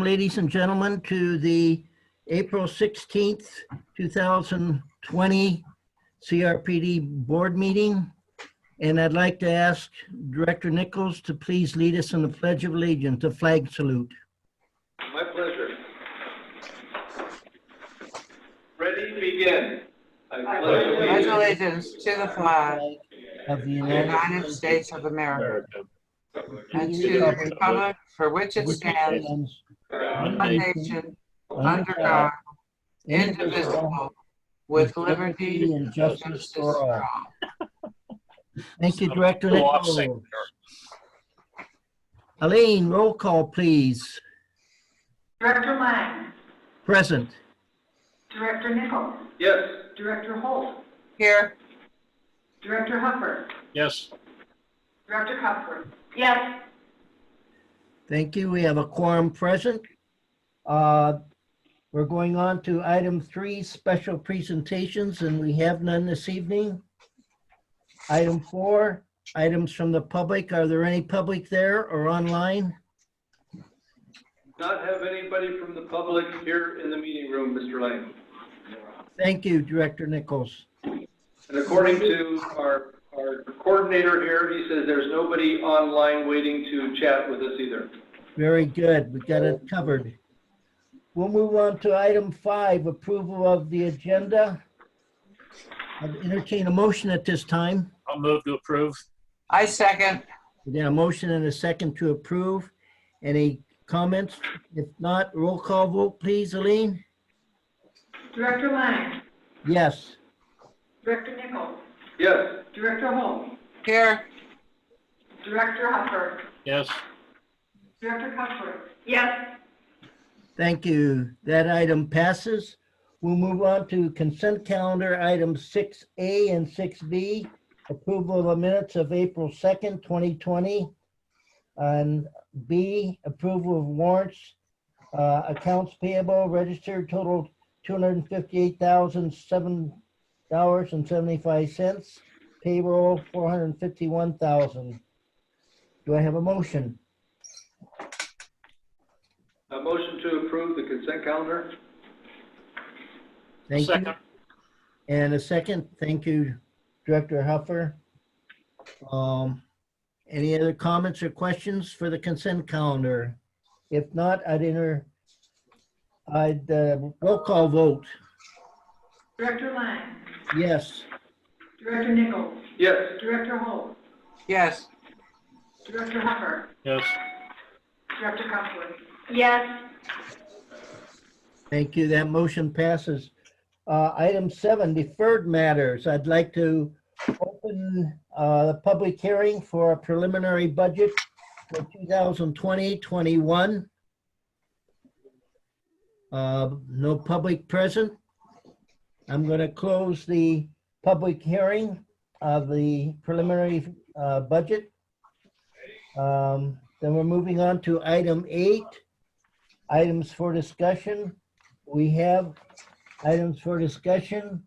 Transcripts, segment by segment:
ladies and gentlemen, to the April 16th, 2020 CRPD board meeting. And I'd like to ask Director Nichols to please lead us in the Pledge of Allegiance, a flag salute. My pleasure. Ready, begin. I pledge allegiance to the flag Of the United States of America and to the republic for which it stands, one nation, under God, indivisible, with liberty and justice for all. Thank you, Director Nichols. Elaine, roll call, please. Director Lang. Present. Director Nichols. Yes. Director Holt. Here. Director Huffer. Yes. Director Cuthbert. Yes. Thank you. We have a quorum present. We're going on to item 3, special presentations, and we have none this evening. Item 4, items from the public. Are there any public there or online? Not have anybody from the public here in the meeting room, Mr. Lane. Thank you, Director Nichols. And according to our coordinator here, he says there's nobody online waiting to chat with us either. Very good. We got it covered. We'll move on to item 5, approval of the agenda. I'd entertain a motion at this time. I'll move to approve. I second. We got a motion and a second to approve. Any comments? If not, roll call vote, please, Aline. Director Lang. Yes. Director Nichols. Yes. Director Holt. Here. Director Huffer. Yes. Director Cuthbert. Yes. Thank you. That item passes. We'll move on to consent calendar items 6A and 6B. Approval of the minutes of April 2nd, 2020. And B, approval of warrants. Accounts payable registered total $258,007.75. Payroll $451,000. Do I have a motion? A motion to approve the consent calendar. Thank you. Second. And a second. Thank you, Director Huffer. Any other comments or questions for the consent calendar? If not, I'd roll call vote. Director Lang. Yes. Director Nichols. Yes. Director Holt. Yes. Director Huffer. Yes. Director Cuthbert. Yes. Thank you. That motion passes. Item 7, deferred matters. I'd like to open the public hearing for a preliminary budget for 2020-21. No public present. I'm going to close the public hearing of the preliminary budget. Then we're moving on to item 8, items for discussion. We have items for discussion,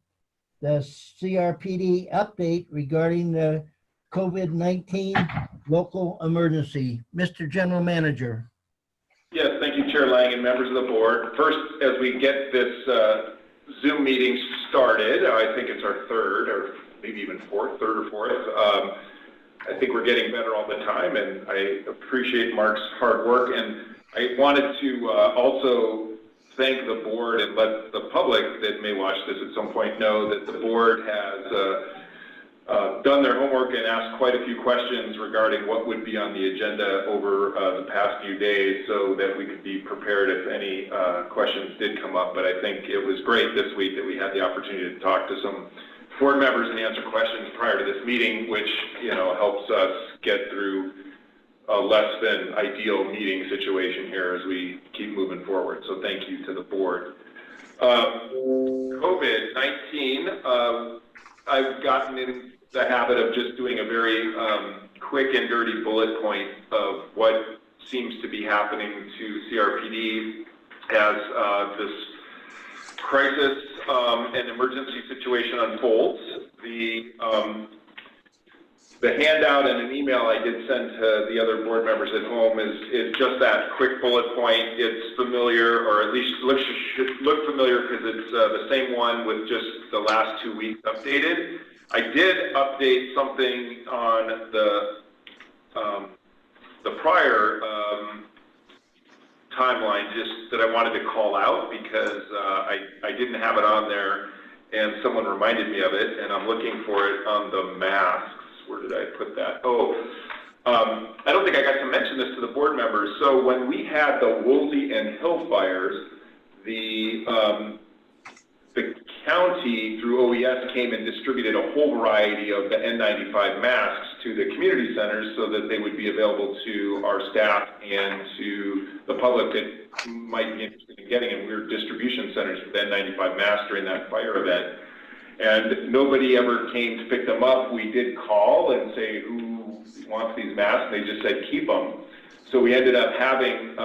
the CRPD update regarding the COVID-19 local emergency. Mr. General Manager. Yes, thank you, Chair Lang and members of the board. First, as we get this Zoom meeting started, I think it's our third or maybe even third or fourth. I think we're getting better all the time, and I appreciate Mark's hard work. And I wanted to also thank the board and let the public that may watch this at some point know that the board has done their homework and asked quite a few questions regarding what would be on the agenda over the past few days so that we could be prepared if any questions did come up. But I think it was great this week that we had the opportunity to talk to some board members and answer questions prior to this meeting, which, you know, helps us get through a less than ideal meeting situation here as we keep moving forward. So thank you to the board. COVID-19, I've gotten in the habit of just doing a very quick and dirty bullet point of what seems to be happening to CRPD as this crisis and emergency situation unfolds. The handout and an email I did send to the other board members at home is just that quick bullet point. It's familiar, or at least should look familiar because it's the same one with just the last 2 weeks updated. I did update something on the prior timeline, just that I wanted to call out because I didn't have it on there, and someone reminded me of it, and I'm looking for it on the masks. Where did I put that? Oh, I don't think I got to mention this to the board members. So when we had the Woolsey and Hill fires, the county through OES came and distributed a whole variety of the N95 masks to the community centers so that they would be available to our staff and to the public that might be interested in getting them. We were distribution centers for the N95 masks during that fire event. And nobody ever came to pick them up. We did call and say, who wants these masks? They just said, keep them. So we ended up having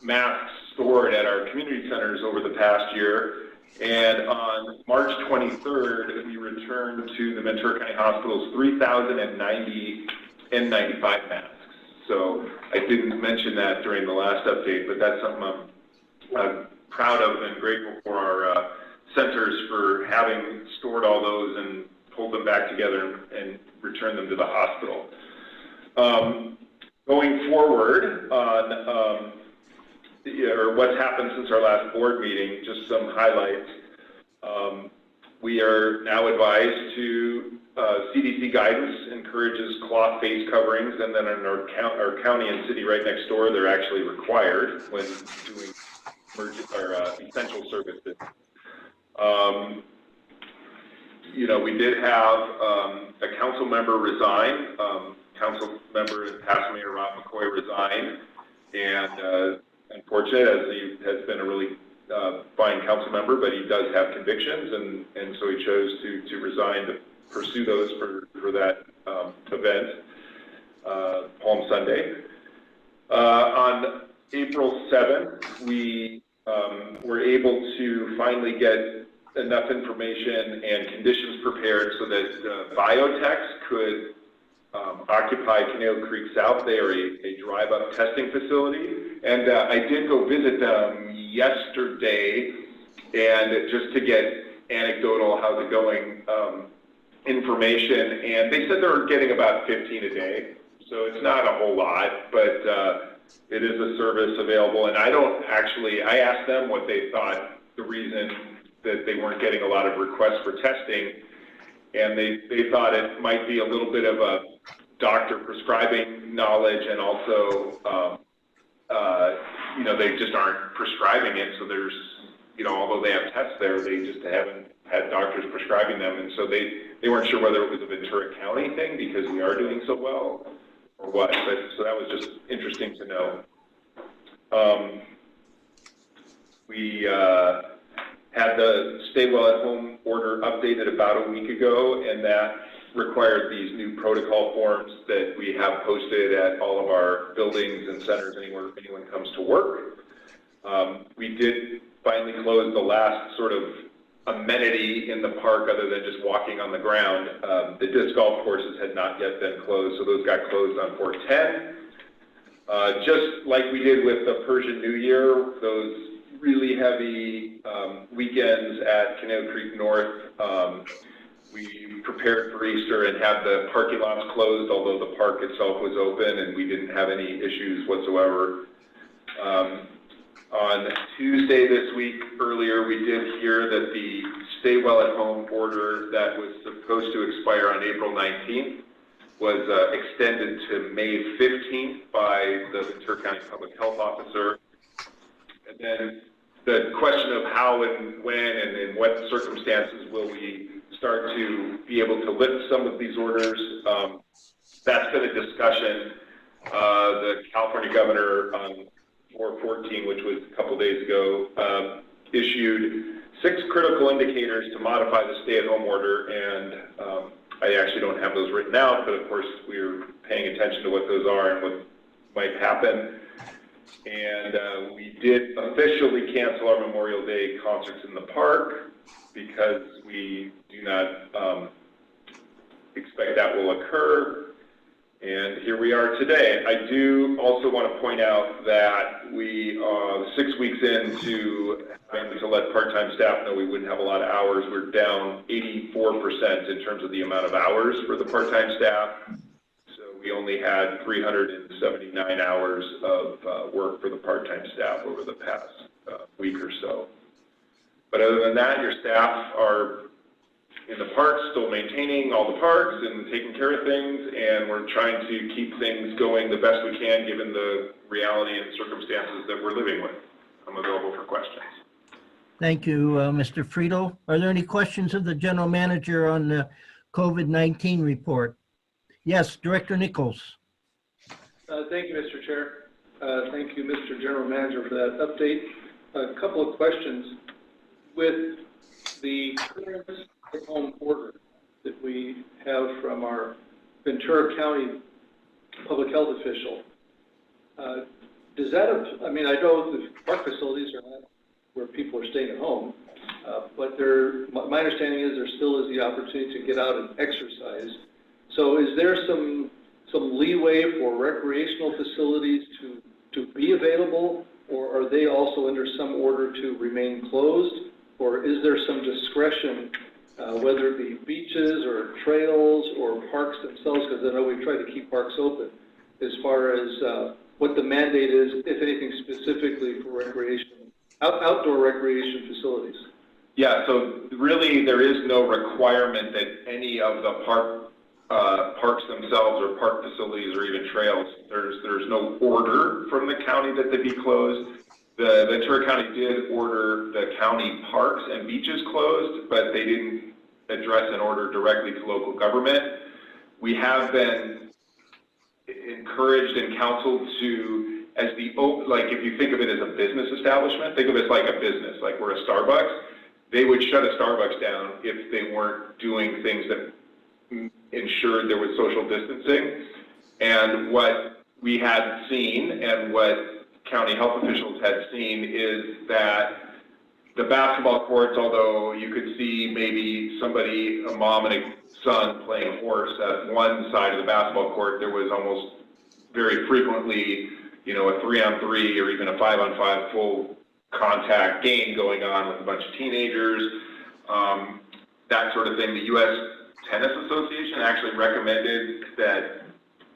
masks stored at our community centers over the past year. And on March 23rd, we returned to the Ventura County Hospital's 3,090 N95 masks. So I didn't mention that during the last update, but that's something I'm proud of and grateful for our centers for having stored all those and pulled them back together and returned them to the hospital. Going forward on or what's happened since our last board meeting, just some highlights. We are now advised to CDC guidance encourages cloth face coverings, and then in our county and city right next door, they're actually required when doing essential services. You know, we did have a council member resign. Council member and past mayor Rob McCoy resigned, and unfortunate, as he has been a really fine council member, but he does have convictions, and so he chose to resign to pursue those for that event, Palm Sunday. On April 7th, we were able to finally get enough information and conditions prepared so that biotechs could occupy Conejo Creek South. They are a drive-up testing facility, and I did go visit them yesterday, and just to get anecdotal how's it going information, and they said they're getting about 15 a day, so it's not a whole lot, but it is a service available. And I asked them what they thought the reason that they weren't getting a lot of requests for testing, and they thought it might be a little bit of a doctor prescribing knowledge, and also you know, they just aren't prescribing it, so there's, you know, although they have tests there, they just haven't had doctors prescribing them, and so they weren't sure whether it was a Ventura County thing because we are doing so well or what, but so that was just interesting to know. We had the Stay Well at Home order updated about a week ago, and that required these new protocol forms that we have posted at all of our buildings and centers anywhere anyone comes to work. We did finally close the last sort of amenity in the park other than just walking on the ground. The disc golf courses had not yet been closed, so those got closed on 4/10. Just like we did with the Persian New Year, those really heavy weekends at Conejo Creek North, we prepared for Easter and had the parking lots closed, although the park itself was open and we didn't have any issues whatsoever. On Tuesday this week, earlier, we did hear that the Stay Well at Home order that was supposed to expire on April 19th was extended to May 15th by the Ventura County Public Health Officer. And then the question of how and when and in what circumstances will we start to be able to lift some of these orders, that's been a discussion. The California governor on 4/14, which was a couple days ago, issued 6 critical indicators to modify the stay-at-home order, and I actually don't have those written out, but of course we're paying attention to what those are and what might happen. And we did officially cancel our Memorial Day concerts in the park because we do not expect that will occur. And here we are today. I do also want to point out that we, 6 weeks into having to let part-time staff know we wouldn't have a lot of hours, we're down 84% in terms of the amount of hours for the part-time staff. So we only had 379 hours of work for the part-time staff over the past week or so. But other than that, your staff are in the parks, still maintaining all the parks and taking care of things, and we're trying to keep things going the best we can given the reality and circumstances that we're living with. I'm available for questions. Thank you, Mr. Friedel. Are there any questions of the general manager on the COVID-19 report? Yes, Director Nichols. Thank you, Mr. Chair. Thank you, Mr. General Manager, for that update. A couple of questions. With the current home order that we have from our Ventura County public health official, does that, I mean, I know the park facilities are not where people are staying at home, but my understanding is there still is the opportunity to get out and exercise. So is there some leeway for recreational facilities to be available, or are they also under some order to remain closed, or is there some discretion, whether it be beaches or trails or parks themselves, because I know we try to keep parks open, as far as what the mandate is, if anything, specifically for recreation, outdoor recreation facilities? Yeah, so really there is no requirement that any of the parks themselves or park facilities or even trails, there's no order from the county that they be closed. The Ventura County did order the county parks and beaches closed, but they didn't address an order directly to local government. We have been encouraged and counseled to, like if you think of it as a business establishment, think of it like a business, like we're a Starbucks. They would shut a Starbucks down if they weren't doing things that ensured there was social distancing. And what we had seen and what county health officials had seen is that the basketball courts, although you could see maybe somebody, a mom and a son playing horse at one side of the basketball court, there was almost very frequently, you know, a 3-on-3 or even a 5-on-5 full contact game going on with a bunch of teenagers, that sort of thing. The U.S. Tennis Association actually recommended that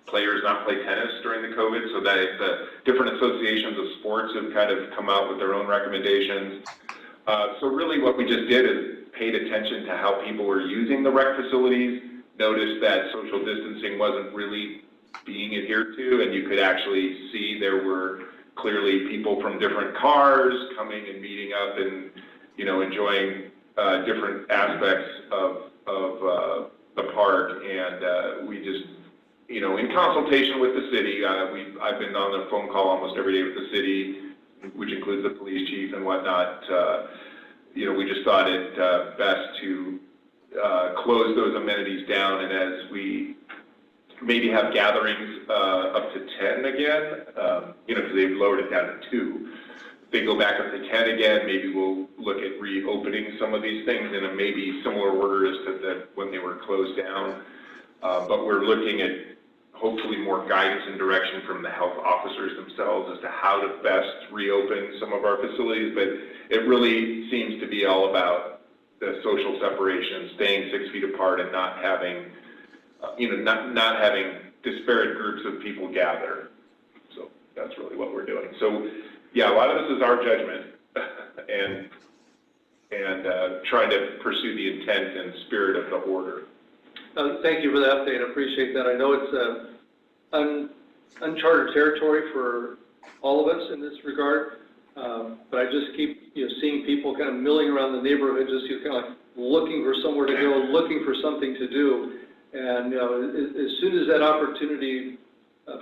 players not play tennis during the COVID, so that the different associations of sports have kind of come out with their own recommendations. So really what we just did is paid attention to how people were using the rec facilities, noticed that social distancing wasn't really being adhered to, and you could actually see there were clearly people from different cars coming and meeting up and, you know, enjoying different aspects of the park. And we just, you know, in consultation with the city, I've been on the phone call almost every day with the city, which includes the police chief and whatnot. You know, we just thought it best to close those amenities down, and as we maybe have gatherings up to 10 again, you know, because they've lowered it down to 2. If they go back up to 10 again, maybe we'll look at reopening some of these things in a maybe similar order as to when they were closed down. But we're looking at hopefully more guidance and direction from the health officers themselves as to how to best reopen some of our facilities. But it really seems to be all about the social separation, staying 6 feet apart, and not having, you know, not having disparate groups of people gather. So that's really what we're doing. So yeah, a lot of this is our judgment and trying to pursue the intent and spirit of the order. Thank you for the update. I appreciate that. I know it's uncharted territory for all of us in this regard, but I just keep, you know, seeing people kind of milling around the neighborhood, just, you know, kind of like looking for somewhere to go, looking for something to do. And, you know, as soon as that opportunity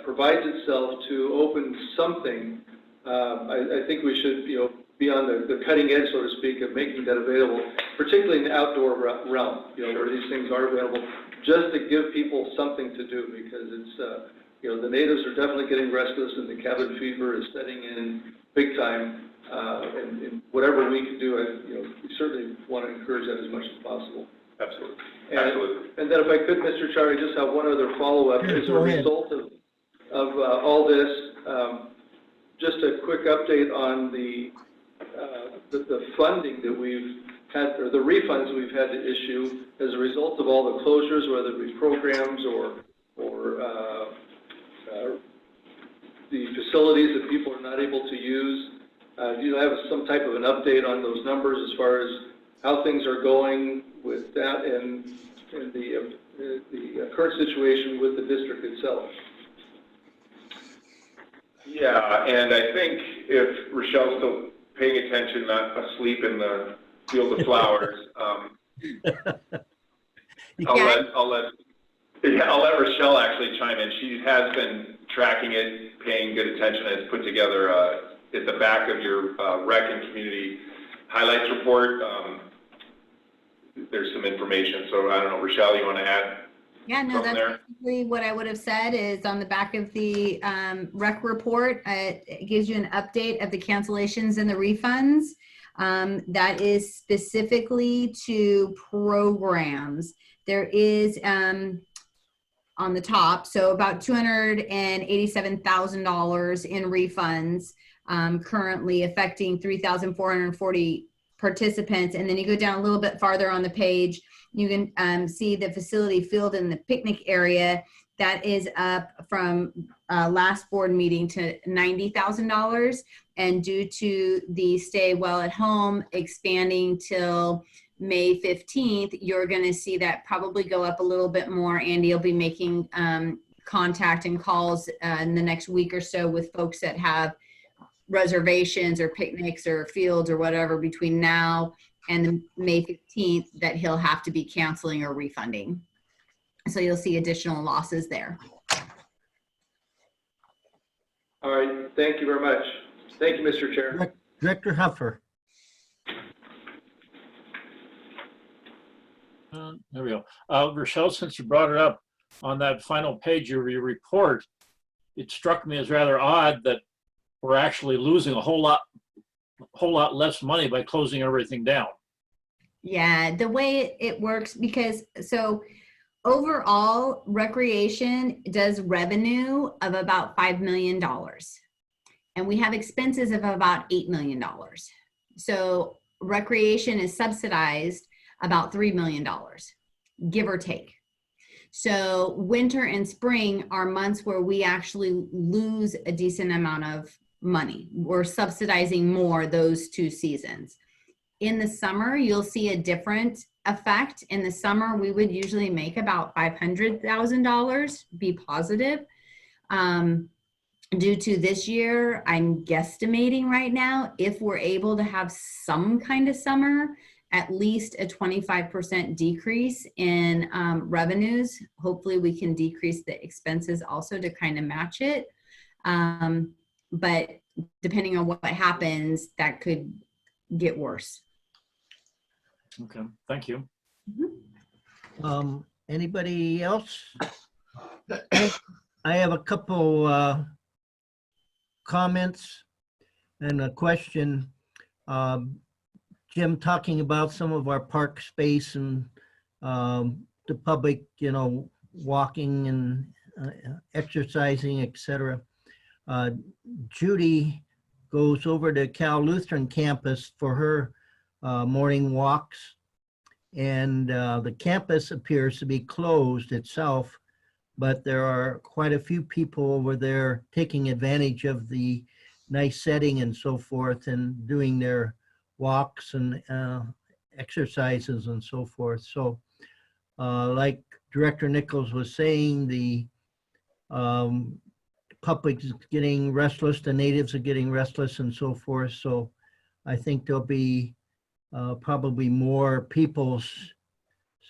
provides itself to open something, I think we should, you know, be on the cutting edge, so to speak, of making that available, particularly in the outdoor realm, you know, where these things are available, just to give people something to do, because it's, you know, the natives are definitely getting restless, and the cabin fever is setting in big time, and whatever we can do, you know, we certainly want to encourage that as much as possible. Absolutely. And then if I could, Mr. Chair, I just have one other follow-up. Sure, As a go ahead. result of all this, just a quick update on the funding that we've had, or the refunds we've had to issue as a result of all the closures, whether it be programs or the facilities that people are not able to use. Do you have some type of an update on those numbers as far as how things are going with that and the current situation with the district itself? Yeah, and I think if Rochelle's still paying attention, not asleep in the field of flowers, I'll let Rochelle actually chime in. She has been tracking it, paying good attention, and has put together at the back of your rec and community highlights report. There's some information, so I don't know, Rochelle, you want to add? Yeah, no, that's basically what I would have said is on the back of the rec report, it gives you an update of the cancellations and the refunds. That is specifically to programs. There is on the top, so about $287,000 in refunds currently affecting 3,440 participants. And then you go down a little bit farther on the page, you can see the facility field in the picnic area that is up from last board meeting to $90,000. And due to the stay well at home expanding till May 15th, you're going to see that probably go up a little bit more. Andy will be making contact and calls in the next week or so with folks that have reservations or picnics or fields or whatever between now and the May 15th that he'll have to be canceling or refunding. So you'll see additional losses there. All right, thank you very much. Thank you, Mr. Chair. Director Huffer. There we go. Rochelle, since you brought it up on that final page of your report, it struck me as rather odd that we're actually losing a whole lot less money by closing everything down. Yeah, the way it works, because so overall recreation does revenue of about $5 million and we have expenses of about $8 million. So recreation is subsidized about $3 million, give or take. So winter and spring are months where we actually lose a decent amount of money. We're subsidizing more those two seasons. In the summer, you'll see a different effect. In the summer, we would usually make about $500,000, be positive. Due to this year, I'm guesstimating right now, if we're able to have some kind of summer, at least a 25% decrease in revenues. Hopefully we can decrease the expenses also to kind of match it. But depending on what happens, that could get worse. Okay, thank you. Anybody else? I have a couple comments and a question. Jim, talking about some of our park space and the public, you know, walking and exercising, etc. Judy goes over to Cal Lutheran campus for her morning walks, and the campus appears to be closed itself, but there are quite a few people over there taking advantage of the nice setting and so forth and doing their walks and exercises and so forth. So like Director Nichols was saying, the public is getting restless, the natives are getting restless and so forth. So I think there'll be probably more people,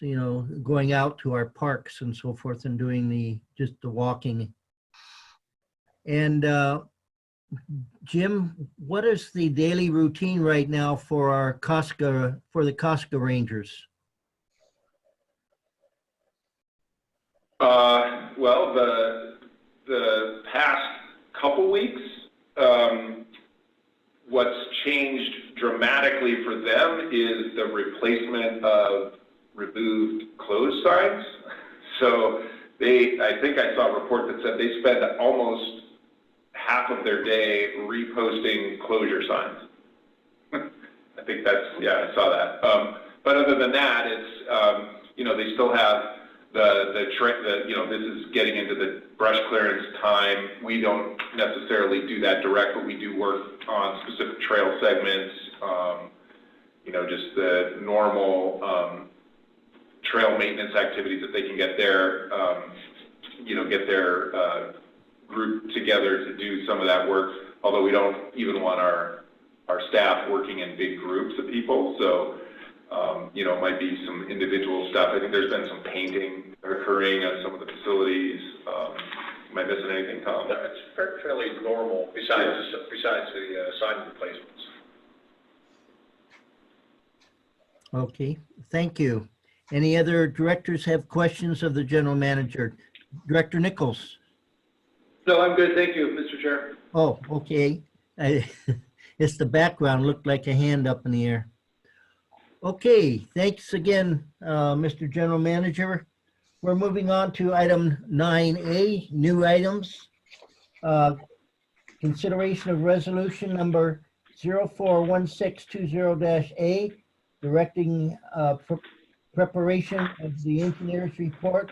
you know, going out to our parks and so forth and doing just the walking. And Jim, what is the daily routine right now for our the Costco Rangers? Well, the past couple weeks, what's changed dramatically for them is the replacement of removed closed signs. So I think I saw a report that said they spend almost half of their day reposting closure signs. I think that's, yeah, I saw that. But other than that, it's, you know, they still have you know, this is getting into the brush clearance time. We don't necessarily do that direct, but we do work on specific trail segments, you know, just the normal trail maintenance activities that they can get their, you know, get their group together to do some of that work, although we don't even want our staff working in big groups of people. So, you know, it might be some individual stuff. I think there's been some painting occurring at some of the facilities. Am I missing anything, Tom? No, it's fairly normal besides the sign replacements. Okay, thank you. Any other directors have questions of the general manager? Director Nichols? No, I'm good, thank you, Mr. Chair. Oh, okay. It's the background, looked like a hand up in the air. Okay, thanks again, Mr. General Manager. We're moving on to item 9A, new items. Consideration of resolution number 041620-A, directing preparation of the engineer's report,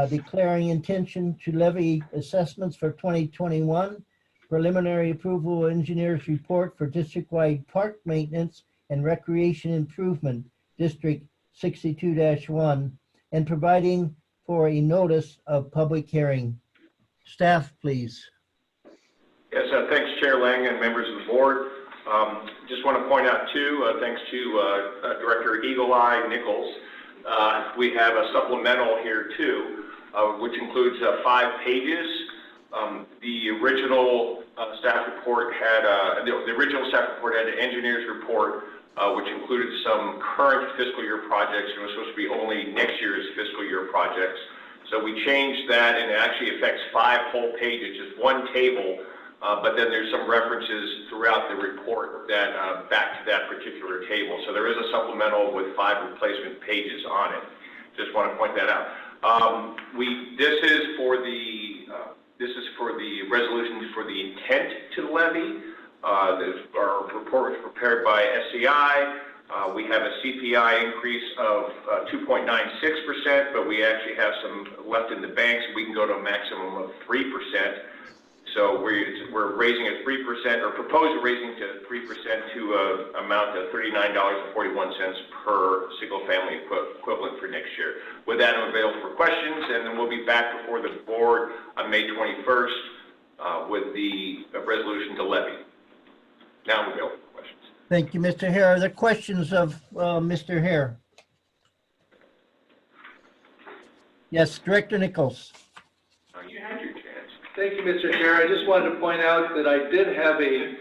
declaring intention to levy assessments for 2021, preliminary approval engineer's report for district-wide park maintenance and recreation improvement, District 62-1, and providing for a notice of public hearing. Staff, please. Yes, thanks, Chair Lang and members of the board. Just want to point out too, thanks to Director Eagle Eye Nichols, we have a supplemental here too, which includes 5 pages. The original staff report had the original staff report had an engineer's report, which included some current fiscal year projects. It was supposed to be only next year's fiscal year projects. So we changed that, and it actually affects 5 whole pages, just one table. But then there's some references throughout the report that back to that particular table. So there is a supplemental with 5 replacement pages on it. Just want to point that out. This is for the resolution for the intent to levy. Our report was prepared by SCI. We have a CPI increase of 2.96%, but we actually have some left in the bank, so we can go to a maximum of 3%. So we're raising it 3%, or proposing raising to 3% to an amount of $39.41 per single-family equivalent for next year. With that, I'm available for questions, and then we'll be back before the board on May 21st with the resolution to levy. Now I'm available for questions. Thank you, Mr. Hare. Are there questions of Mr. Hare? Yes, Director Nichols. You had your chance. Thank you, Mr. Chair. I just wanted to point out that I did have a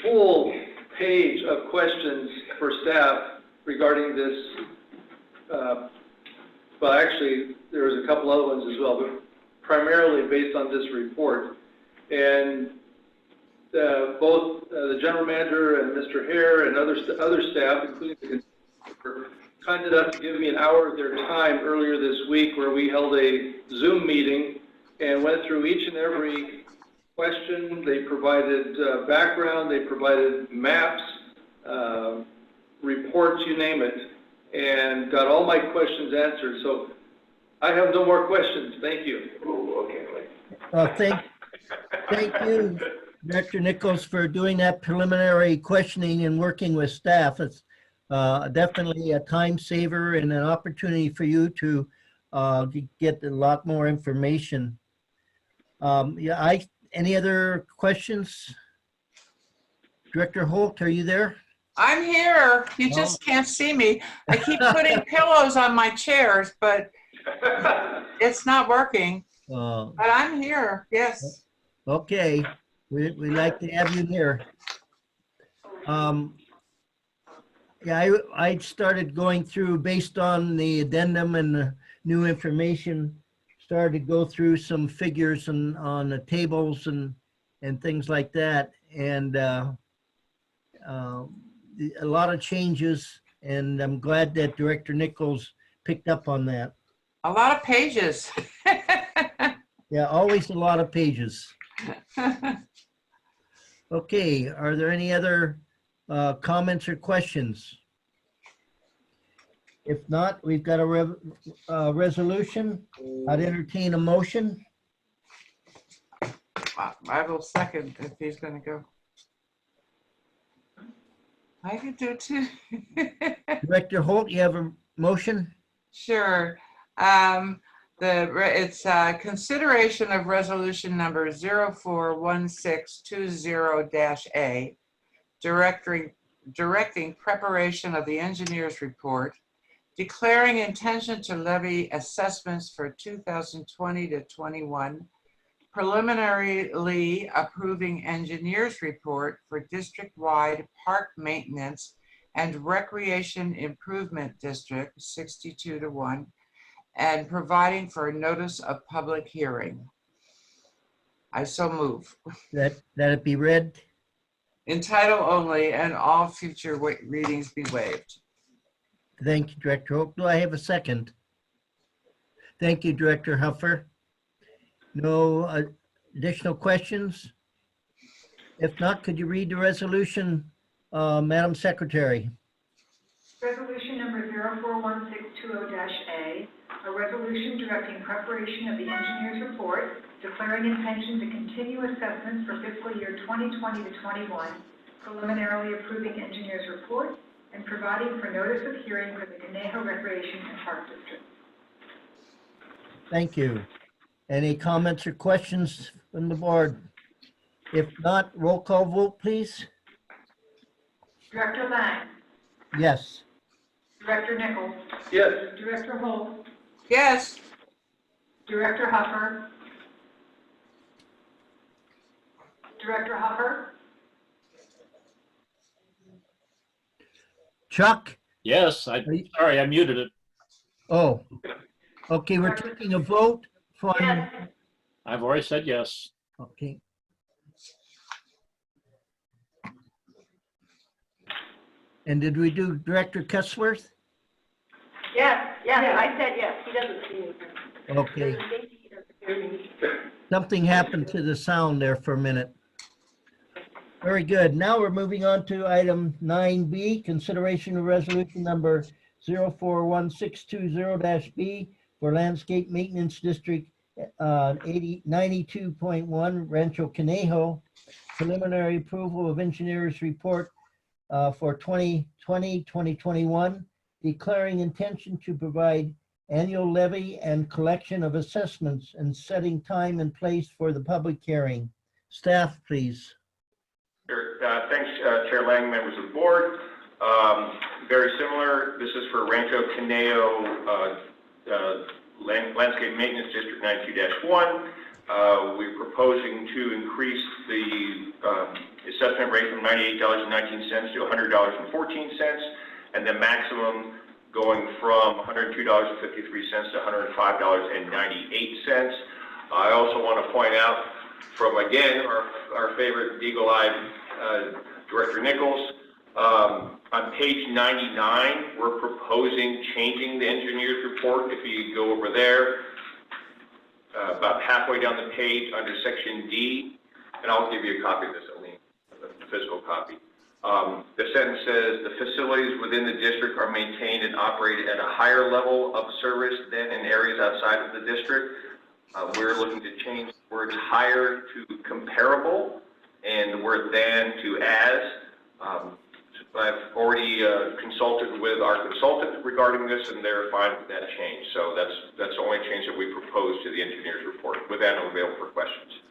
full page of questions for staff regarding this. Well, actually, there was a couple other ones as well, but primarily based on this report. And both the general manager and Mr. Hare and other staff, including the were kind enough to give me an hour of their time earlier this week, where we held a Zoom meeting and went through each and every question. They provided background, they provided maps, reports, you name it, and got all my questions answered. So I have no more questions. Thank you. Ooh, okay. Thank you, Director Nichols, for doing that preliminary questioning and working with staff. It's definitely a time saver and an opportunity for you to get a lot more information. Any other questions? Director Holt, are you there? I'm here. You just can't see me. I keep putting pillows on my chairs, but it's not working. But I'm here, yes. Okay, we'd like to have you here. Yeah, I started going through, based on the addendum and the new information, started to go through some figures on the tables and things like that. And a lot of changes And I'm glad that Director Nichols picked up on that. A lot of pages. Yeah, always a lot of pages. Okay, are there any other comments or questions? If not, we've got a resolution. I'd entertain a motion. I will second if he's gonna go. I can do it too. Director Holt, you have a motion? Sure. It's consideration of resolution number 041620-A, directing preparation of the engineer's report, declaring intention to levy assessments for 2020 to 21, preliminarily approving engineer's report for district-wide park maintenance and recreation improvement district 62 to 1, and providing for a notice of public hearing. I so move. That it be read? In title only, and all future readings be waived. Thank you, Director Holt. Do I have a second? Thank you, Director Huffer. No additional questions? If not, could you read the resolution, Madam Secretary? Resolution number 041620-A, a resolution directing preparation of the engineer's report, declaring intention to continue assessments for fiscal year 2020 to 21, preliminarily approving engineer's report, and providing for notice of hearing for the Conejo Recreation and Park District. Thank you. Any comments or questions from the board? If not, roll call vote, please. Director Lang, Yes. Director Nichols, Yes. Director Holt, Yes. Director Huffer, Director Huffer, Chuck? Yes, sorry, I muted it. Oh, okay, we're taking a vote for, yes, I've already said yes. okay. And did we do Director Cusworth? Yes, I said yes. He doesn't see me. Okay, He doesn't hear me. something happened to the sound there for a minute. Very good. Now we're moving on to item 9B, consideration of resolution number 041620-B for Landscape Maintenance District 92.1 Rancho Conejo, preliminary approval of engineer's report for 2020-2021, declaring intention to provide annual levy and collection of assessments and setting time and place for the public hearing. Staff, please. Sure. Thanks, Chair Lang, members of the board. Very similar. This is for Rancho Conejo Landscape Maintenance District 92-1. We're proposing to increase the assessment rate from $98.19 to $100.14, and the maximum going from $102.53 to $105.98. I also want to point out from, again, our favorite eagle-eyed Director Nichols, on page 99, we're proposing changing the engineer's report. If you go over there, about halfway down the page under section D, and I'll give you a copy of this, only a physical copy. The sentence says, the facilities within the district are maintained and operated at a higher level of service than in areas outside of the district. We're looking to change the words higher to comparable and the word than to as. I've already consulted with our consultant regarding this, and they're fine with that change. So that's the only change that we propose to the engineer's report. With that, I'm available for questions.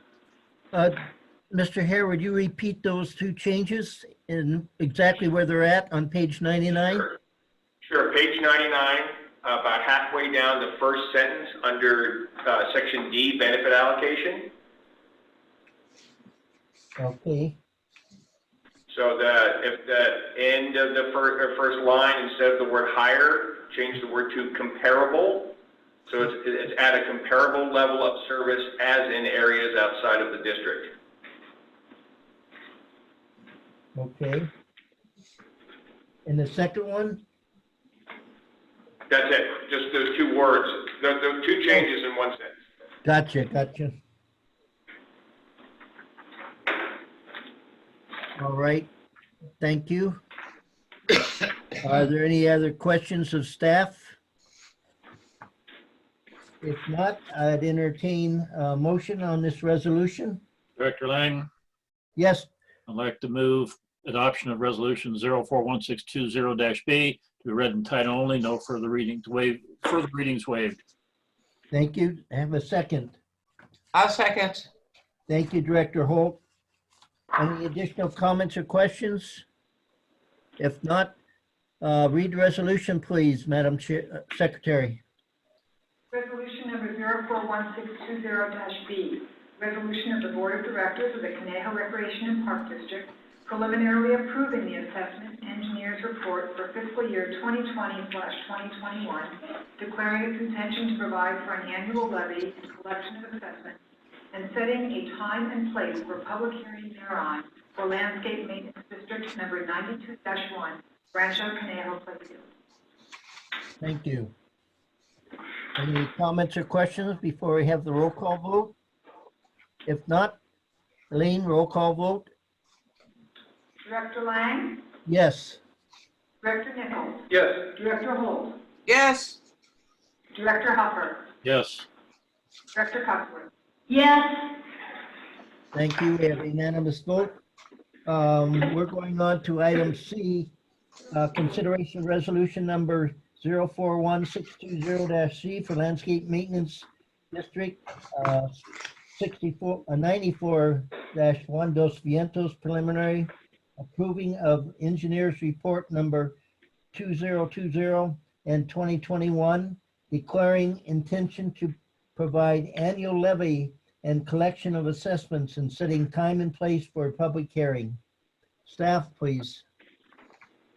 Mr. Hare, would you repeat those two changes and exactly where they're at on page 99? Sure. Page 99, about halfway down the first sentence under section D, benefit allocation. Okay. So that if the end of the first line, instead of the word higher, change the word to comparable. So it's at a comparable level of service as in areas outside of the district. Okay. And the second one? That's it, just those two words, those two changes in one sentence. Gotcha. All right, thank you. Are there any other questions of staff? If not, I'd entertain a motion on this resolution. Director Lang, Yes, I'd like to move adoption of resolution 041620-B to be read in title only, no further readings waived. thank you. Have a second. I'll second. Thank you, Director Holt. Any additional comments or questions? If not, read the resolution, please, Madam Secretary. Resolution number 041620-B, resolution of the Board of Directors of the Conejo Recreation and Park District preliminarily approving the assessment engineer's report for fiscal year 2020/2021, declaring its intention to provide for an annual levy and collection of assessments, and setting a time and place for public hearing thereon for Landscape Maintenance District number 92-1, Rancho Conejo Playfield. Thank you. Any comments or questions before we have the roll call vote? If not, Elaine, roll call vote? Director Lang? Yes. Director Nichols? Yes. Director Holt? Yes. Director Hopper? Yes. Director Cuthbert? Yes. Thank you. We have a unanimous vote. We're going on to item C, consideration resolution number 041620-C for Landscape Maintenance District 94-1 Dos Vientos preliminary approving of engineer's report number 2020 and 2021, declaring intention to provide annual levy and collection of assessments and setting time and place for a public hearing. Staff, please.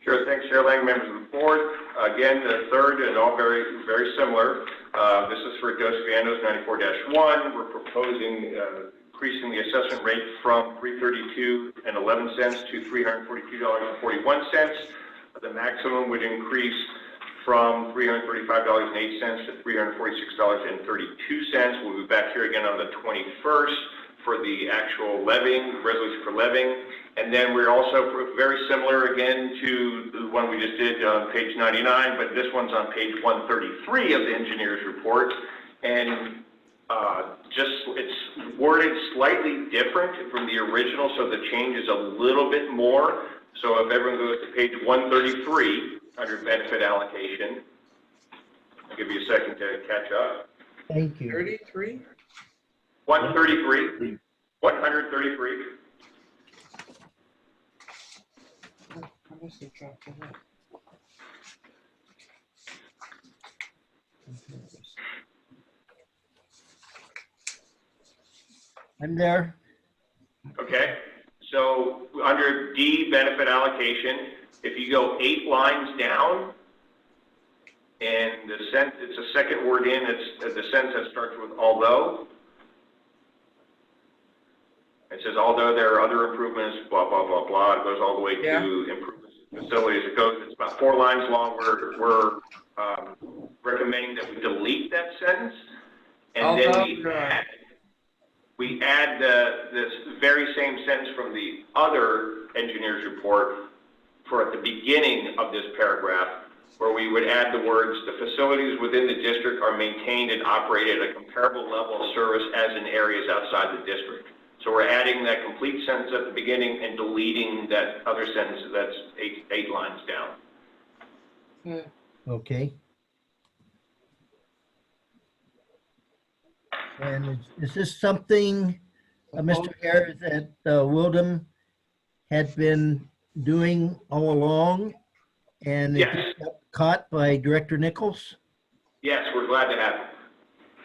Sure, thanks, Chair Lang, members of the board. Again, the third and all very, very similar. This is for Dos Vientos 94-1. We're proposing increasing the assessment rate from $332.11 to $342.41. The maximum would increase from $335.08 to $346.32. We'll be back here again on the 21st for the actual levying, resolution for levying. And then we're also very similar again to the one we just did on page 99, but this one's on page 133 of the engineer's report. And it's worded slightly different from the original, so the change is a little bit more. So if everyone goes to page 133 under benefit allocation, I'll give you a second to catch up. Thank you. 33? 133. 133. I must have dropped it out. I'm there. Okay, so under D, benefit allocation, if you go 8 lines down, and it's a second word in, it's the sentence that starts with although. It says, although there are other improvements, blah, blah, blah, blah. It goes all the way to improvements in facilities. It's about 4 lines long. We're recommending that we delete that sentence, and then we add this very same sentence from the other engineer's report for at the beginning of this paragraph, where we would add the words, the facilities within the district are maintained and operated at a comparable level of service as in areas outside the district. So we're adding that complete sentence at the beginning and deleting that other sentence that's 8 lines down. Okay. And is this something, Mr. Hare, that Wildem had been doing all along? And it just got caught by Director Nichols? Yes, we're glad to have it.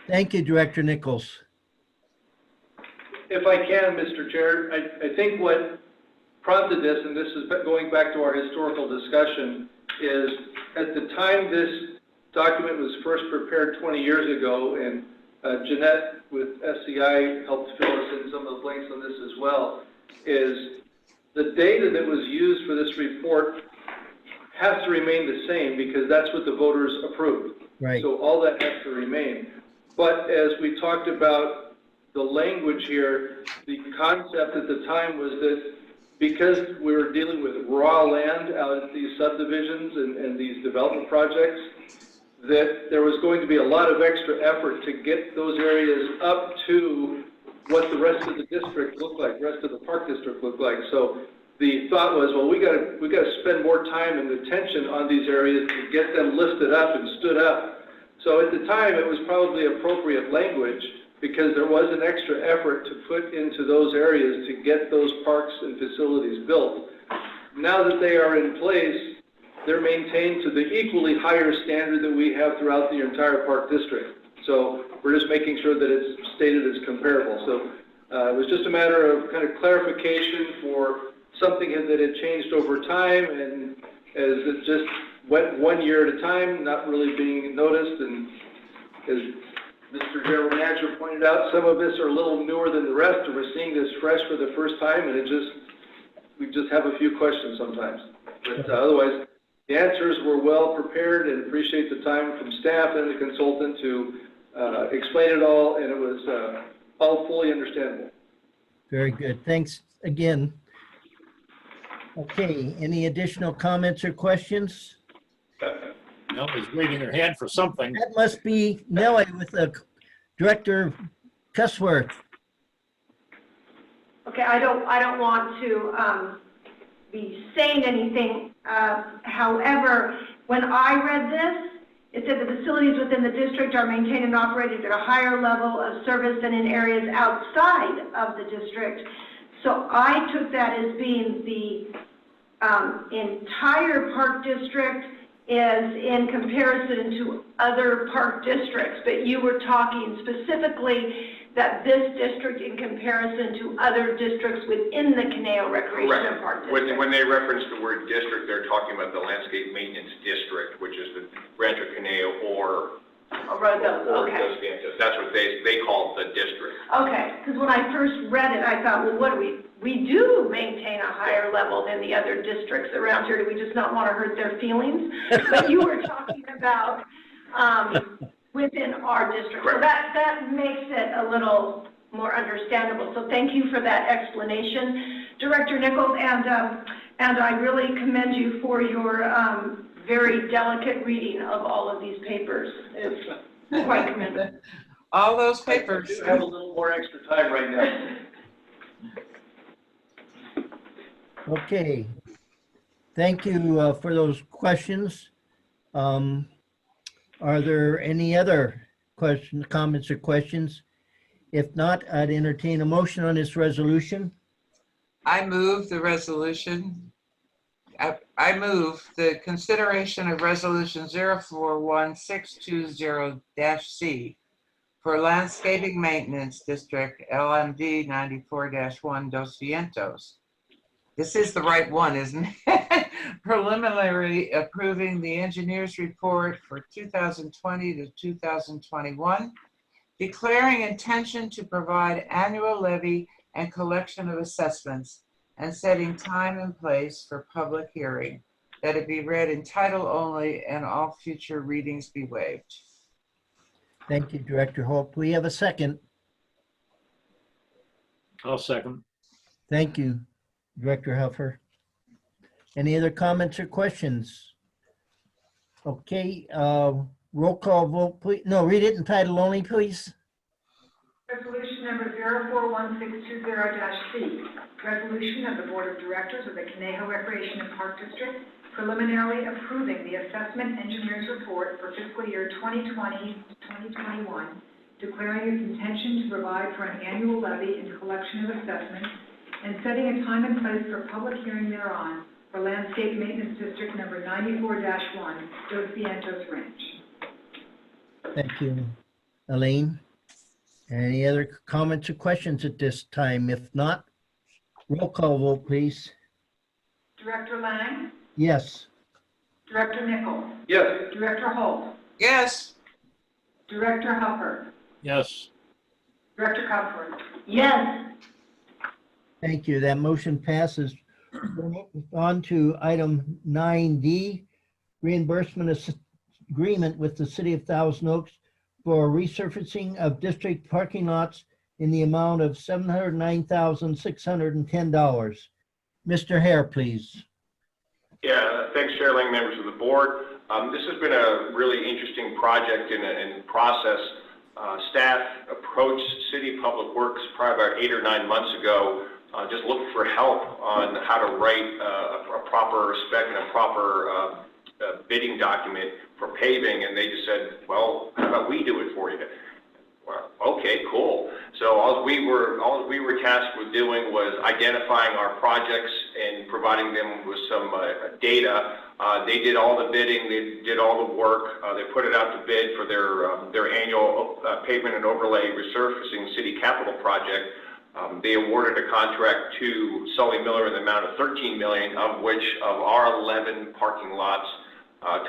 Thank you, Director Nichols. If I can, Mr. Chair, I think what prompted this, and this is going back to our historical discussion, is at the time this document was first prepared 20 years ago, and Jeanette with SCI helped fill us in some of the blanks on this as well, is the data that was used for this report has to remain the same because that's what the voters approved. Right. So all that has to remain. But as we talked about the language here, the concept at the time was that because we were dealing with raw land out at these subdivisions and these development projects, that there was going to be a lot of extra effort to get those areas up to what the rest of the district looked like, rest of the park district looked like. So the thought was, well, we got to spend more time and attention on these areas to get them lifted up and stood up. So at the time, it was probably appropriate language because there was an extra effort to put into those areas to get those parks and facilities built. Now that they are in place, they're maintained to the equally higher standard that we have throughout the entire park district. So we're just making sure that it's stated as comparable. So it was just a matter of kind of clarification for something that had changed over time, and as it just went 1 year at a time, not really being noticed. And as Mr. General Manager pointed out, some of us are a little newer than the rest, and we're seeing this fresh for the first time, and we just have a few questions sometimes. But otherwise, the answers were well prepared, and appreciate the time from staff and the consultant to explain it all, and it was all fully understandable. Very good. Thanks again. Okay, any additional comments or questions? Nobody's waving their hand for something. That must be Nellie with Director Cussworth. Okay, I don't want to be saying anything. However, when I read this, it said the facilities within the district are maintained and operated at a higher level of service than in areas outside of the district. So I took that as being the entire park district is in comparison to other park districts, but you were talking specifically that this district in comparison to other districts within the Conejo Recreation and Park District. When they reference the word district, they're talking about the landscape maintenance district, which is the Rancho Conejo or Okay. Dos Vientos. That's what they call the district. Okay, because when I first read it, I thought, well, what do we do maintain a higher level than the other districts around here. Do we just not want to hurt their feelings? But you were talking about within our district. So that makes it a little more understandable. So thank you for that explanation, Director Nichols, and I really commend you for your very delicate reading of all of these papers. It's quite commendable. All those papers. We have a little more extra time right now. Okay. Thank you for those questions. Are there any other comments or questions? If not, I'd entertain a motion on this resolution. I move the resolution. I move the consideration of resolution 041620-C for landscaping maintenance district LMD 94-1 Dos Vientos. This is the right one, isn't it? Preliminary approving the engineer's report for 2020 to 2021, declaring intention to provide annual levy and collection of assessments, and setting time and place for public hearing, that it be read in title only and all future readings be waived. Thank you, Director Holt. We have a second. I'll second. Thank you, Director Huffer. Any other comments or questions? Okay, roll call vote, please. No, read it in title only, please. Resolution number 041620-C. Resolution of the Board of Directors of the Conejo Recreation and Park District preliminarily approving the assessment engineer's report for fiscal year 2020 to 2021, declaring its intention to provide for an annual levy and collection of assessments, and setting a time and place for public hearing thereon for landscape maintenance district number 94-1, Dos Vientos Ranch. Thank you, Elaine. Any other comments or questions at this time? If not, roll call vote, please. Director Lang? Yes. Director Nichols? Yes. Director Holt? Yes. Director Huffer? Yes. Director Cuthbert? Yes. Thank you. That motion passes On to item 9D, reimbursement agreement with the City of Thousand Oaks for resurfacing of district parking lots in the amount of $709,610. Mr. Hare, please. Yeah, thanks, Chair Lang, members of the board. This has been a really interesting project and process. Staff approached City Public Works probably about 8 or 9 months ago, just looking for help on how to write a proper spec and a proper bidding document for paving, and they just said, well, how about we do it for you? Well, okay, cool. So all we were tasked with doing was identifying our projects and providing them with some data. They did all the bidding, they did all the work, they put it out to bid for their annual pavement and overlay resurfacing city capital project. They awarded a contract to Sully Miller in the amount of $13 million, of which of our 11 parking lots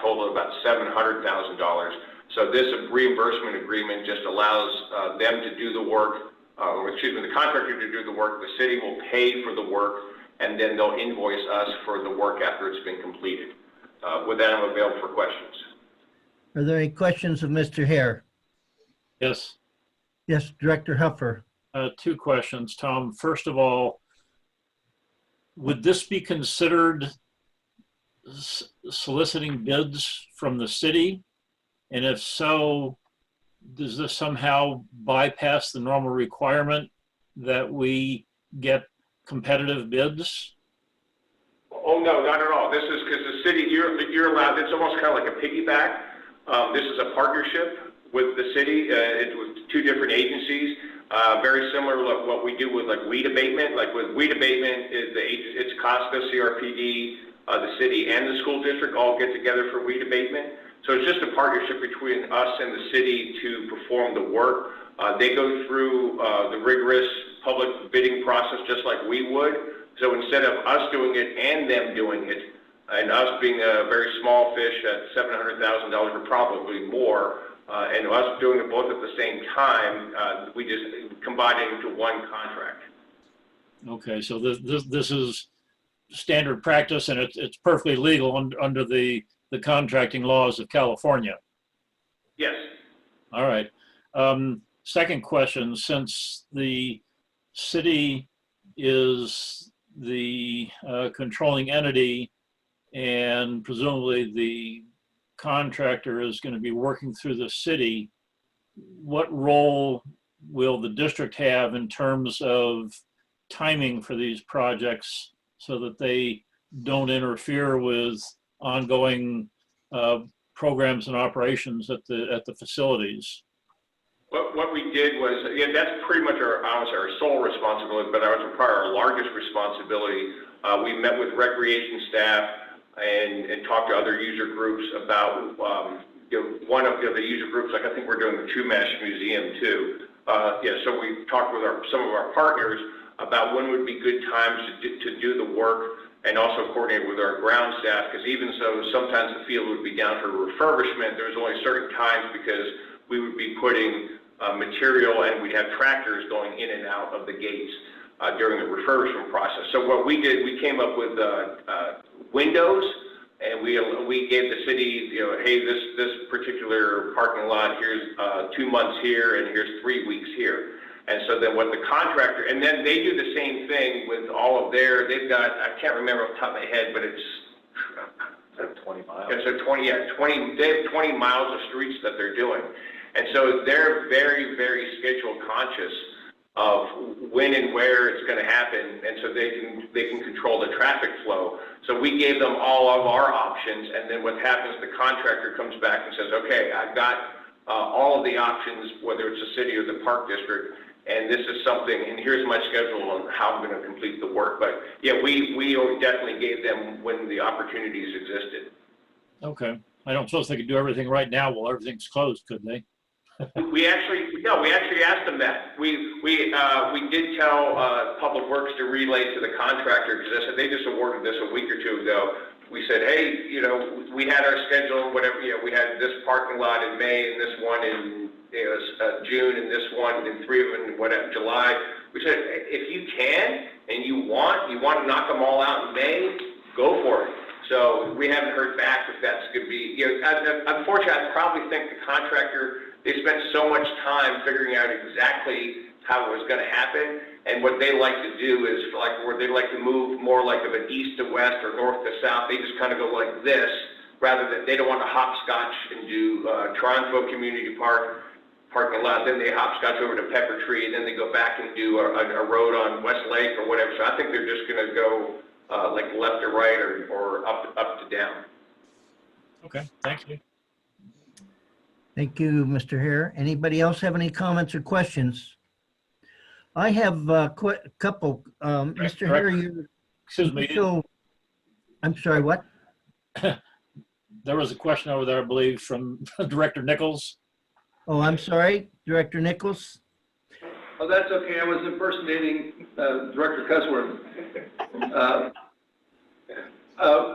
totaled about $700,000. So this reimbursement agreement just allows them to do the work, the contractor to do the work. The city will pay for the work, and then they'll invoice us for the work after it's been completed. With that, I'm available for questions. Are there any questions of Mr. Hare? Yes. Yes, Director Huffer. 2 questions, Tom. First of all, would this be considered soliciting bids from the city? And if so, does this somehow bypass the normal requirement that we get competitive bids? Oh, no, not at all. This is because the city, you're allowed, it's almost kind of like a piggyback. This is a partnership with the city, with 2 different agencies. Very similar to what we do with like weed abatement. Like with weed abatement, it's Costa, CRPD, the city and the school district all get together for weed abatement. So it's just a partnership between us and the city to perform the work. They go through the rigorous public bidding process just like we would. So instead of us doing it and them doing it, and us being a very small fish at $700,000 or probably more, and us doing it both at the same time, we just combine it into one contract. Okay, so this is standard practice, and it's perfectly legal under the contracting laws of California. Yes. All right. Second question, since the city is the controlling entity and presumably the contractor is going to be working through the city, what role will the district have in terms of timing for these projects so that they don't interfere with ongoing programs and operations at the facilities? What we did was, again, that's pretty much our sole responsibility, but our largest responsibility. We met with recreation staff and talked to other user groups about, one of the user groups, like I think we're doing the Chumash Museum too. So we talked with some of our partners about when would be good times to do the work, and also coordinate with our ground staff, because even so, sometimes the field would be down for refurbishment. There's only certain times because we would be putting material, and we'd have tractors going in and out of the gates during the refurbishment process. So what we did, we came up with windows, and we gave the city, hey, this particular parking lot, here's 2 months here, and here's 3 weeks here. And so then what the contractor, and then they do the same thing with all of they've got, I can't remember off the top of my head, but it's 20 miles. Yeah, so 20, they have 20 miles of streets that they're doing. And so they're very, very schedule conscious of when and where it's going to happen, and so they can control the traffic flow. So we gave them all of our options, and then what happens, the contractor comes back and says, okay, I've got all of the options, whether it's the city or the park district, and this is something, and here's my schedule on how I'm going to complete the work. But yeah, we definitely gave them when the opportunities existed. Okay. I don't suppose they could do everything right now while everything's closed, could they? We actually asked them that. We did tell Public Works to relay to the contractor, because they just awarded this a week or 2 ago. We said, hey, we had our schedule, whatever, we had this parking lot in May and this one in June and this one in 3 of them in July. We said, if you can and you want to knock them all out in May, go for it. So we haven't heard back if that's going to be, unfortunately, I probably think the contractor, they spent so much time figuring out exactly how it was going to happen. And what they like to do is where they like to move more like of an east to west or north to south. They just kind of go like this, rather than, they don't want to hopscotch and do Toronto Community Park parking lot, then they hopscotch over to Pepper Tree, and then they go back and do a road on West Lake or whatever. So I think they're just going to go like left to right or up to down. Okay, thank you. Thank you, Mr. Hare. Anybody else have any comments or questions? I have a couple. Mr. Hare, you. Excuse me. So, I'm sorry, what? There was a question over there, I believe, from Director Nichols. Oh, I'm sorry, Director Nichols. Oh, that's okay. I was impersonating Director Cusworth.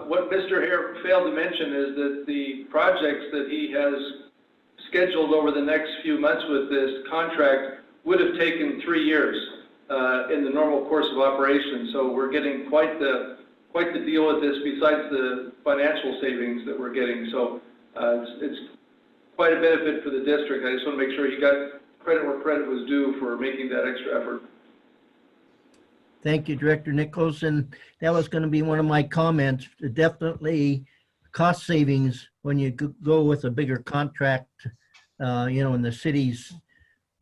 What Mr. Hare failed to mention is that the projects that he has scheduled over the next few months with this contract would have taken 3 years in the normal course of operation. So we're getting quite the deal with this, besides the financial savings that we're getting. So it's quite a benefit for the district. I just want to make sure you got credit where credit was due for making that extra effort. Thank you, Director Nichols. And that was going to be one of my comments. Definitely cost savings when you go with a bigger contract, in the city's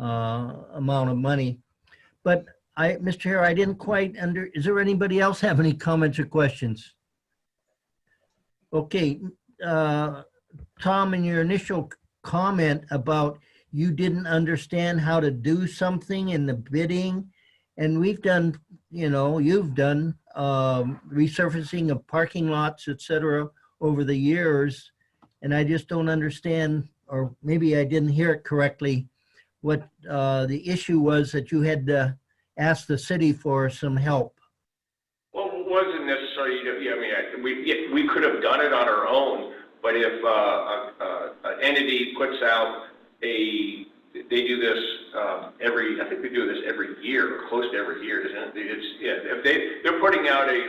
amount of money. But Mr. Hare, I didn't quite is there anybody else have any comments or questions? Okay, Tom, in your initial comment about you didn't understand how to do something in the bidding, and we've done, you've done resurfacing of parking lots, et cetera, over the years, and I just don't understand, or maybe I didn't hear it correctly, what the issue was that you had to ask the city for some help. Well, it wasn't necessarily, we could have done it on our own, but if an entity puts out they do this I think they do this every year, or close to every year, isn't it? If they're putting out a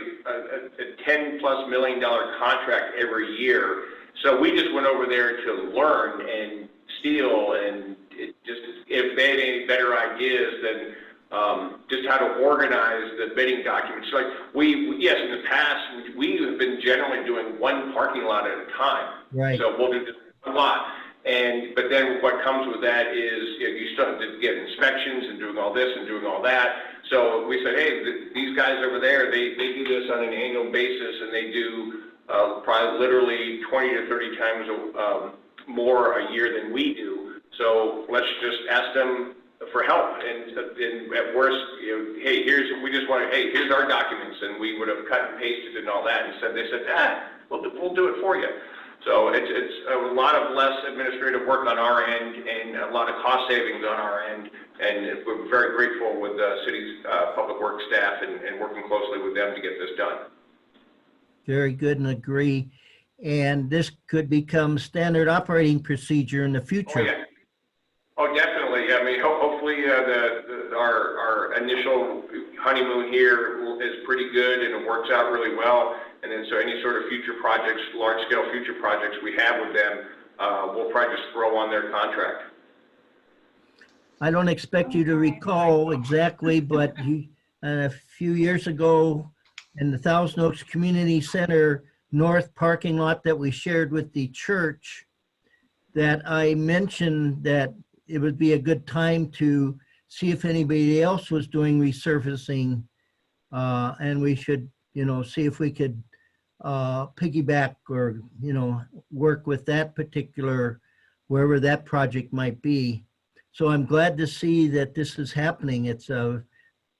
$10+ million contract every year, so we just went over there to learn and steal, and if they had any better ideas than just how to organize the bidding documents. Like yes, in the past, we have been generally doing one parking lot at a time. Right. So we'll do a lot. But then what comes with that is you still have to get inspections and doing all this and doing all that. So we said, hey, these guys over there, they do this on an annual basis, and they do probably literally 20 to 30 times more a year than we do. So let's just ask them for help. And at worst, hey, here's our documents, and we would have cut and pasted and all that. And they said, we'll do it for you. So it's a lot of less administrative work on our end and a lot of cost savings on our end. And we're very grateful with the city's public works staff and working closely with them to get this done. Very good, and agree. And this could become standard operating procedure in the future. Oh, yeah. Oh, definitely. I mean, hopefully our initial honeymoon here is pretty good and it works out really well. And then so any sort of future projects, large-scale future projects we have with them, we'll probably just throw on their contract. I don't expect you to recall exactly, but a few years ago in the Thousand Oaks Community Center North parking lot that we shared with the church, that I mentioned that it would be a good time to see if anybody else was doing resurfacing, and we should, see if we could piggyback or, work with that particular, wherever that project might be. So I'm glad to see that this is happening. It's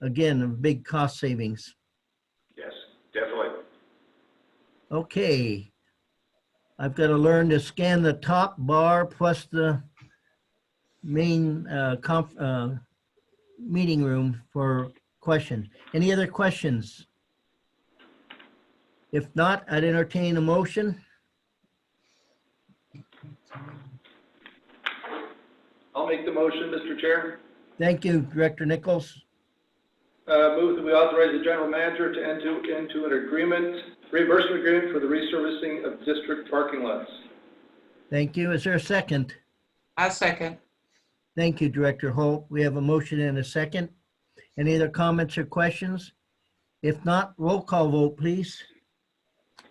again, a big cost savings. Yes, definitely. Okay. I've got to learn to scan the top bar plus the main meeting room for questions. Any other questions? If not, I'd entertain a motion. I'll make the motion, Mr. Chair. Thank you, Director Nichols. Move that we authorize the general manager to enter into an reimbursement agreement for the resurfacing of district parking lots. Thank you. Is there a second? I second. Thank you, Director Holt. We have a motion and a second. Any other comments or questions? If not, roll call vote, please.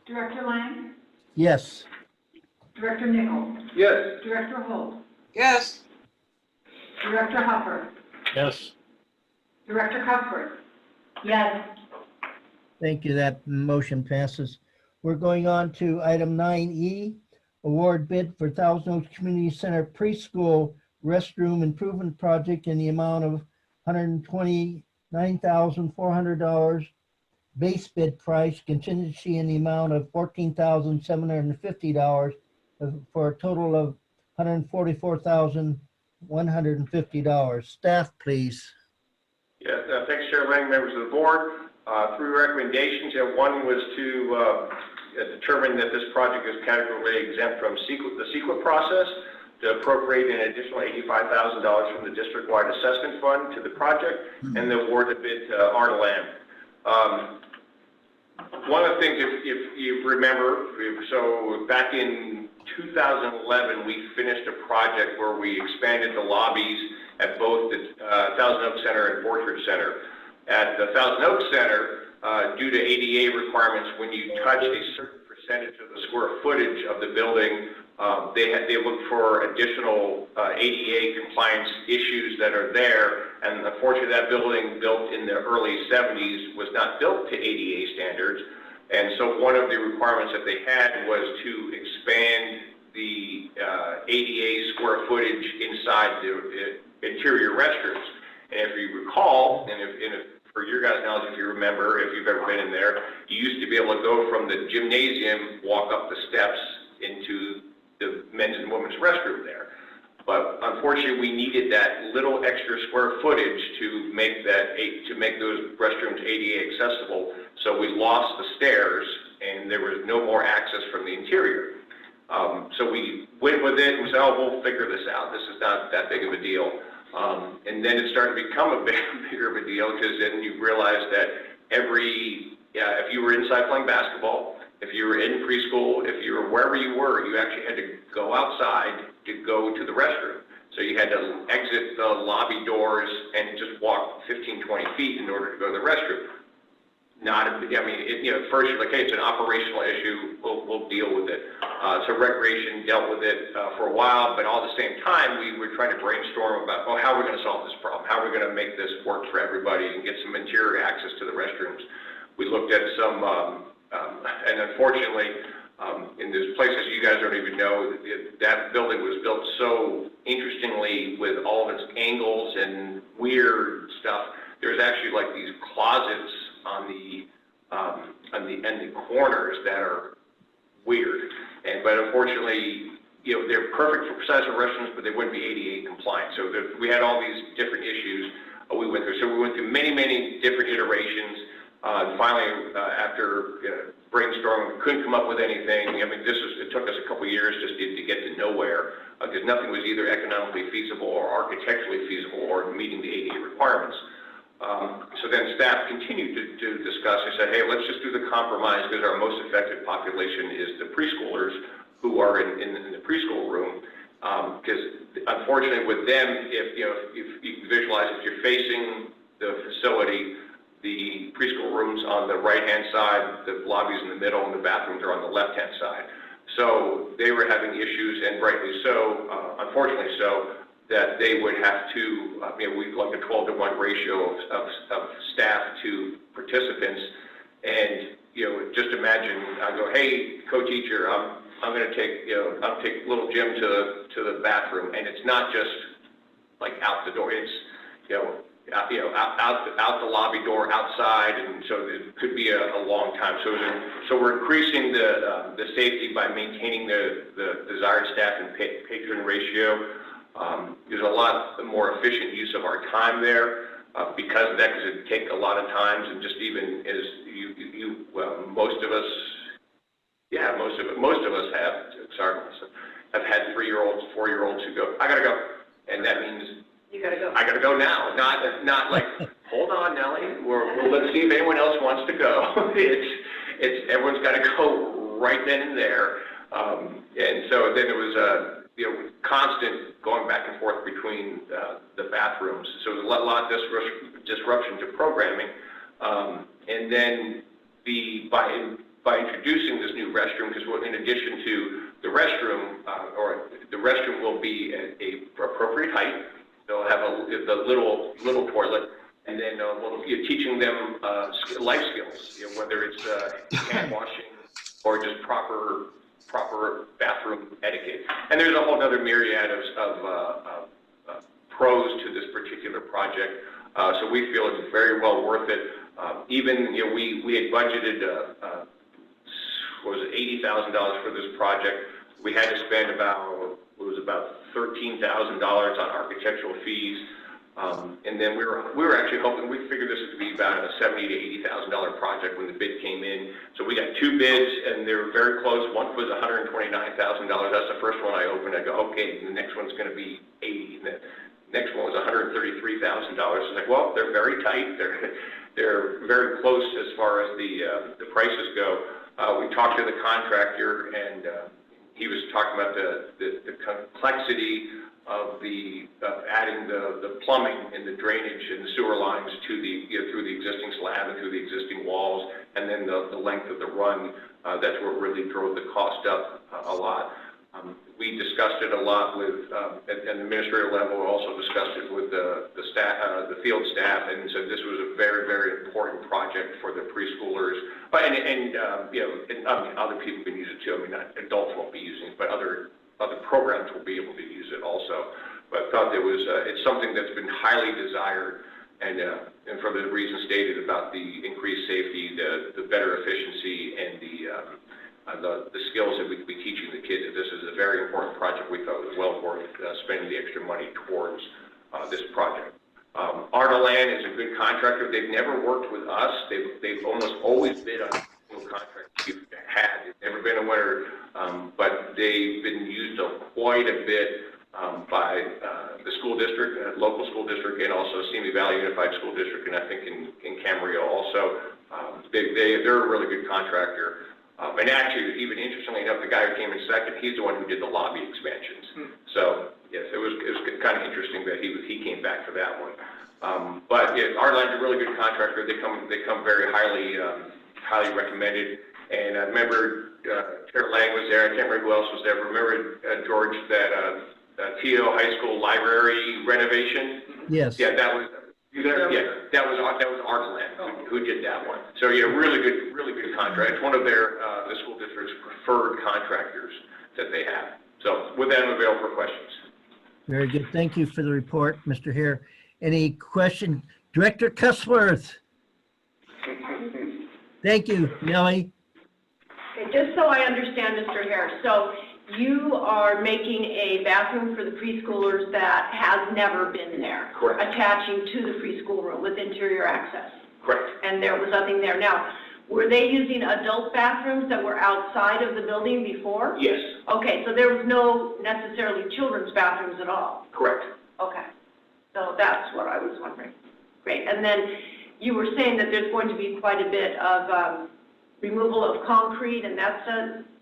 Director Lang? Yes. Director Nichols? Yes. Director Holt? Yes. Director Hopper? Yes. Director Cuthbert? Yes. Thank you. That motion passes. We're going on to item 9E, award bid for Thousand Oaks Community Center preschool restroom improvement project in the amount of $129,400. Base bid price, contingency in the amount of $14,750 for a total of $144,150. Staff, please. Yes, thanks, Chair Lang, members of the board. Three recommendations. One was to determine that this project is categorically exempt from the CEQA process, to appropriate an additional $85,000 from the district-wide assessment fund to the project, and to award the bid to Arna Lamb. One of the things, if you remember, so back in 2011, we finished a project where we expanded the lobbies at both the Thousand Oaks Center and Borchard Center. At the Thousand Oaks Center, due to ADA requirements, when you touch a certain percentage of the square footage of the building, they look for additional ADA compliance issues that are there. And unfortunately, that building built in the early 70s was not built to ADA standards. And so one of the requirements that they had was to expand the ADA square footage inside the interior restrooms. And if you recall, and if for your guys' knowledge, if you remember, if you've ever been in there, you used to be able to go from the gymnasium, walk up the steps into the men's and women's restroom there. But unfortunately, we needed that little extra square footage to make those restrooms ADA accessible. So we lost the stairs, and there was no more access from the interior. So we went with it and said, oh, we'll figure this out. This is not that big of a deal. And then it started to become a bigger of a deal, because then you realize that if you were inside playing basketball, if you were in preschool, if you were wherever you were, you actually had to go outside to go to the restroom. So you had to exit the lobby doors and just walk 15, 20 feet in order to go to the restroom. First you're like, hey, it's an operational issue, we'll deal with it. So Recreation dealt with it for a while, but all at the same time, we were trying to brainstorm about, how are we going to solve this problem? How are we going to make this work for everybody and get some interior access to the restrooms? We looked at some, and unfortunately, in those places you guys don't even know, that building was built so interestingly with all of its angles and weird stuff. There's actually like these closets on the corners that are weird, but unfortunately, they're perfect for size of restrooms, but they wouldn't be ADA compliant. So we had all these different issues we went through. So we went through many, many different iterations. Finally, after brainstorming, we couldn't come up with anything. It took us a couple of years just to get to nowhere, because nothing was either economically feasible or architecturally feasible or meeting the ADA requirements. So then staff continued to discuss. They said, hey, let's just do the compromise, because our most affected population is the preschoolers who are in the preschool room. Because unfortunately with them, if you can visualize, if you're facing the facility, the preschool rooms on the right-hand side, the lobbies in the middle, and the bathrooms are on the left-hand side. So they were having issues, and rightly so, unfortunately so, that they would have to, we'd like a 12-to-1 ratio of staff to participants. And, just imagine, I go, hey, co-teacher, I'm going to take, I'll take little Jim to the bathroom. And it's not just like out the door, it's, out the lobby door, outside. And so it could be a long time. So we're increasing the safety by maintaining the desired staff and patron ratio. There's a lot more efficient use of our time there because of that, because it takes a lot of times, and just even as most of us have had 3-year-olds, 4-year-olds who go, I gotta go, and that means You gotta go. I gotta go now, not like hold on, Nellie, let's see if anyone else wants to go. Everyone's got to go right then and there. And so then it was constant going back and forth between the bathrooms. So there was a lot of disruption to programming. And then by introducing this new restroom, because in addition to the restroom, the restroom will be at a appropriate height. They'll have the little toilet, and then teaching them life skills, whether it's hand washing or just proper bathroom etiquette. And there's a whole other myriad of pros to this particular project. So we feel it's very well worth it. Even we had budgeted $80,000 for this project. We had to spend about $13,000 on architectural fees. And then we were actually hoping, we figured this would be about a $70,000 to $80,000 project when the bid came in. So we got two bids, and they were very close. One was $129,000. That's the first one I opened. I go, okay, the next one's going to be $80,000. And the next one was $133,000. It's like, well, they're very tight. They're very close as far as the prices go. We talked to the contractor, and he was talking about the complexity of adding the plumbing and the drainage and the sewer lines to through the existing slab and through the existing walls, and then the length of the run. That's what really drove the cost up a lot. We discussed it a lot with at the administrative level. We also discussed it with the staff, the field staff, and said this was a very, very important project for the preschoolers. And other people can use it too. I mean, not adults won't be using it, but other programs will be able to use it also. But I thought it's something that's been highly desired, and for the reasons stated about the increased safety, the better efficiency, and the skills that we could be teaching the kids. This is a very important project. We thought it was well worth spending the extra money towards this project. Ardalan is a good contractor. They've never worked with us. They've almost always bid on single contracts we've had. It's never been a winner, but they've been used quite a bit by the school district, local school district, and also Simi Valley Unified School District, and I think in Camarillo also. They're a really good contractor. And actually, even interestingly enough, the guy who came in second, he's the one who did the lobby expansions. So yes, it was kind of interesting that he came back for that one. But yeah, Ardalan's a really good contractor. They come very highly recommended. And I remember Chair Lang was there. I can't remember who else was there. But remember, George, that TO High School library renovation? Yes. Yeah, that was Ardalan who did that one. So yeah, really good contract. It's one of the school district's preferred contractors that they have. So with that, I'm available for questions. Very good. Thank you for the report, Mr. Hare. Any question? Director Cusworth. Thank you, Nellie. Okay, just so I understand, Mr. Hare, so you are making a bathroom for the preschoolers that has never been there. Correct. Attaching to the preschool room with interior access. Correct. And there was nothing there. Now, were they using adult bathrooms that were outside of the building before? Yes. Okay, so there was no necessarily children's bathrooms at all? Correct. Okay, so that's what I was wondering. Great, and then you were saying that there's going to be quite a bit of removal of concrete, and that's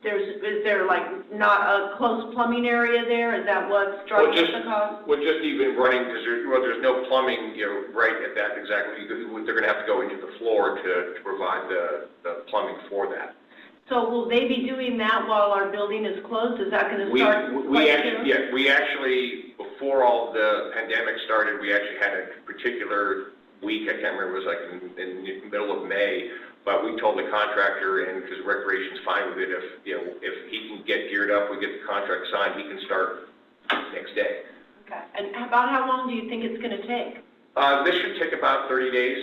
is there like not a close plumbing area there? Is that what's driving the cost? Well, just even running, because there's no plumbing, right at that exactly. They're going to have to go into the floor to provide the plumbing for that. So will they be doing that while our building is closed? Is that going to start? We actually, before all the pandemic started, we actually had a particular week, I can't remember, it was like in the middle of May, but we told the contractor, and because Recreation's fine with it, if he can get geared up, we get the contract signed, he can start next day. Okay, and about how long do you think it's going to take? This should take about 30 days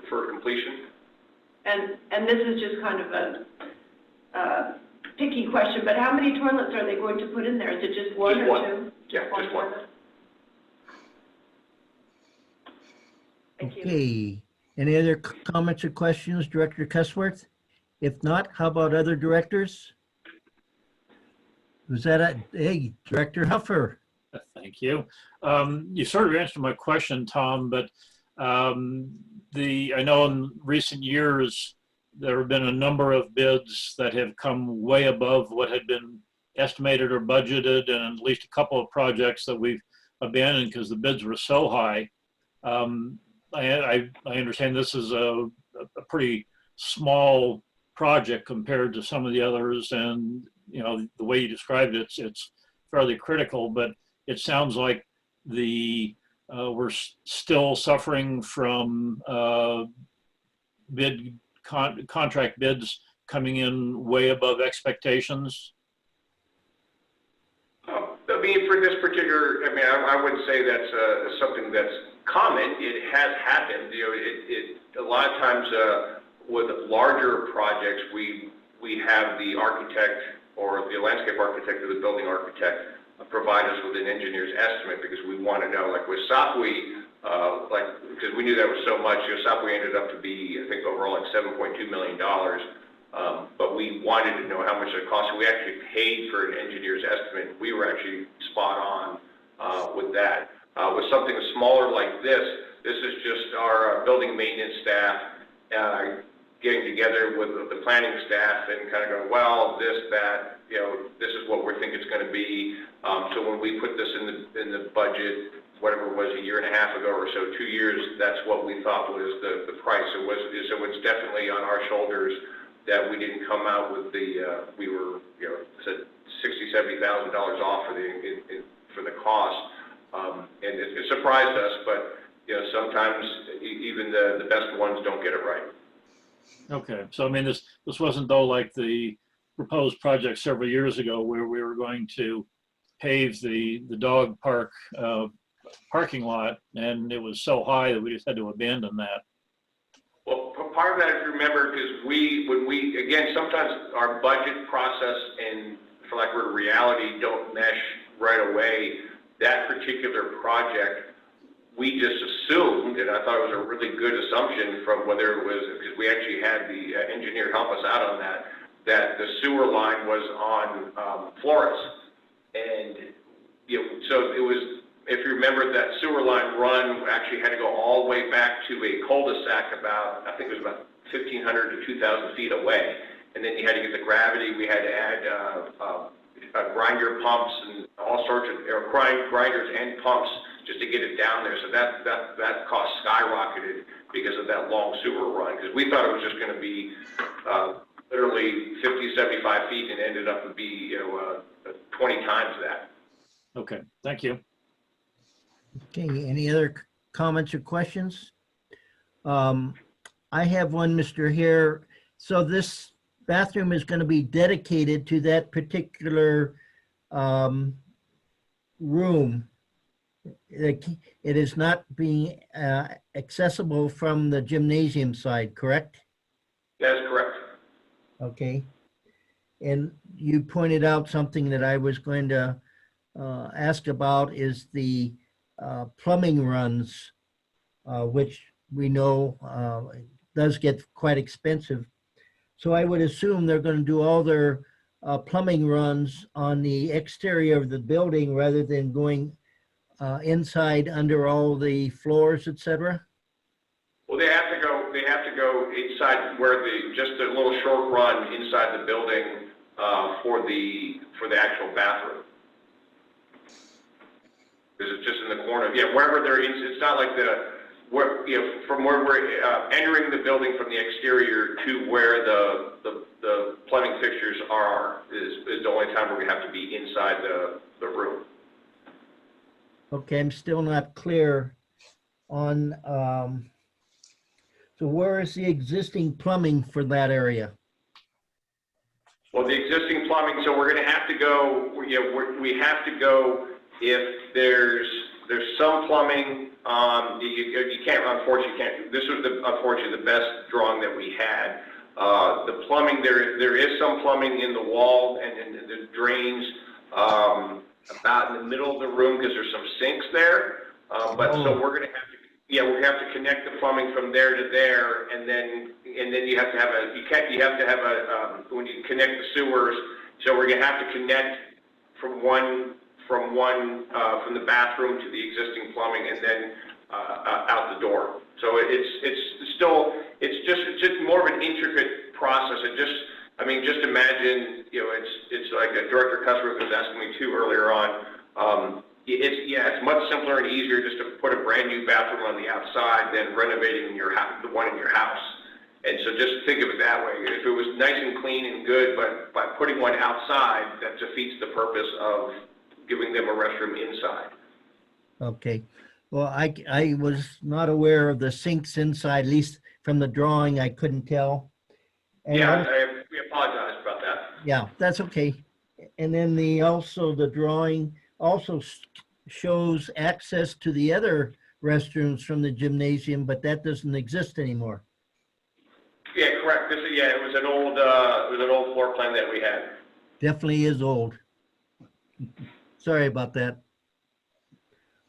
for completion. And this is just kind of a picky question, but how many toilets are they going to put in there? Is it just one or two? Yeah, just one. Thank you. Okay. Any other comments or questions, Director Cusworth? If not, how about other directors? Was that hey, Director Huffer? Thank you. You sort of answered my question, Tom, but I know in recent years, there have been a number of bids that have come way above what had been estimated or budgeted, and at least a couple of projects that we've abandoned because the bids were so high. I understand this is a pretty small project compared to some of the others, and you know the way you described it, it's fairly critical. But it sounds like we're still suffering from contract bids coming in way above expectations. I mean, for this particular, I mean, I wouldn't say that's something that's common. It has happened. You know, a lot of times with larger projects, we have the architect or the landscape architect or the building architect provide us with an engineer's estimate because we want to know, like with Sapui, because we knew that was so much. You know, Sapui ended up to be, I think, overall like $7.2 million. But we wanted to know how much it cost. So we actually paid for an engineer's estimate. We were actually spot on with that. With something smaller like this is just our building maintenance staff getting together with the planning staff and kind of going, well, this, that, you know, this is what we think it's going to be. So when we put this in the budget, whatever it was, a year and a half ago or so, 2 years, that's what we thought was the price. So it's definitely on our shoulders that we didn't come out with we were, you know, said $60,000, $70,000 off for the cost. And it surprised us, but, you know, sometimes even the best ones don't get it right. Okay, so I mean, this wasn't though like the proposed project several years ago where we were going to pave the dog park parking lot, and it was so high that we just had to abandon that. Well, part of that, if you remember, because again, sometimes our budget process and, for lack of a word, reality don't mesh right away. That particular project, we just assumed, and I thought it was a really good assumption from whether it was, because we actually had the engineer help us out on that the sewer line was on Flores. And, you know, so it was, if you remember, that sewer line run actually had to go all the way back to a cul-de-sac about, I think it was about 1,500 to 2,000 feet away. And then you had to get the gravity, we had to add grinder pumps and all sorts of, grinders and pumps just to get it down there. So that cost skyrocketed because of that long sewer run. Because we thought it was just going to be literally 50, 75 feet, and ended up to be, you know, 20 times that. Okay, thank you. Okay, any other comments or questions? I have one, Mr. Hare. So this bathroom is going to be dedicated to that particular room. It is not being accessible from the gymnasium side, correct? That is correct. Okay. And you pointed out something that I was going to ask about is the plumbing runs, which we know does get quite expensive. So I would assume they're going to do all their plumbing runs on the exterior of the building rather than going inside under all the floors, etc. Well, they have to go inside where just a little short run inside the building for the actual bathroom. Because it's just in the corner. Yeah, wherever they're in, it's not like from where we're entering the building from the exterior to where the plumbing fixtures are is the only time where we have to be inside the room. Okay, I'm still not clear on, so where is the existing plumbing for that area? Well, the existing plumbing, so we're going to have to go, we have to go if there's some plumbing, you can't, unfortunately, this was unfortunately the best drawing that we had. The plumbing, there is some plumbing in the wall and the drains, about in the middle of the room because there's some sinks there. So we're going to have to, we have to connect the plumbing from there to there, and then you have to have when you connect the sewers. So we're going to have to connect from the bathroom to the existing plumbing, and then out the door. So it's just more of an intricate process. Just imagine, it's like a director customer was asking me too earlier on. It's much simpler and easier just to put a brand new bathroom on the outside than renovating the one in your house. And so just think of it that way. If it was nice and clean and good, but by putting one outside, that defeats the purpose of giving them a restroom inside. Okay. Well, I was not aware of the sinks inside, at least from the drawing, I couldn't tell. And We apologize about that. yeah, that's okay. And then the drawing also shows access to the other restrooms from the gymnasium, but that doesn't exist anymore. Yeah, correct. It was an old floor plan that we had. Definitely is old. Sorry about that.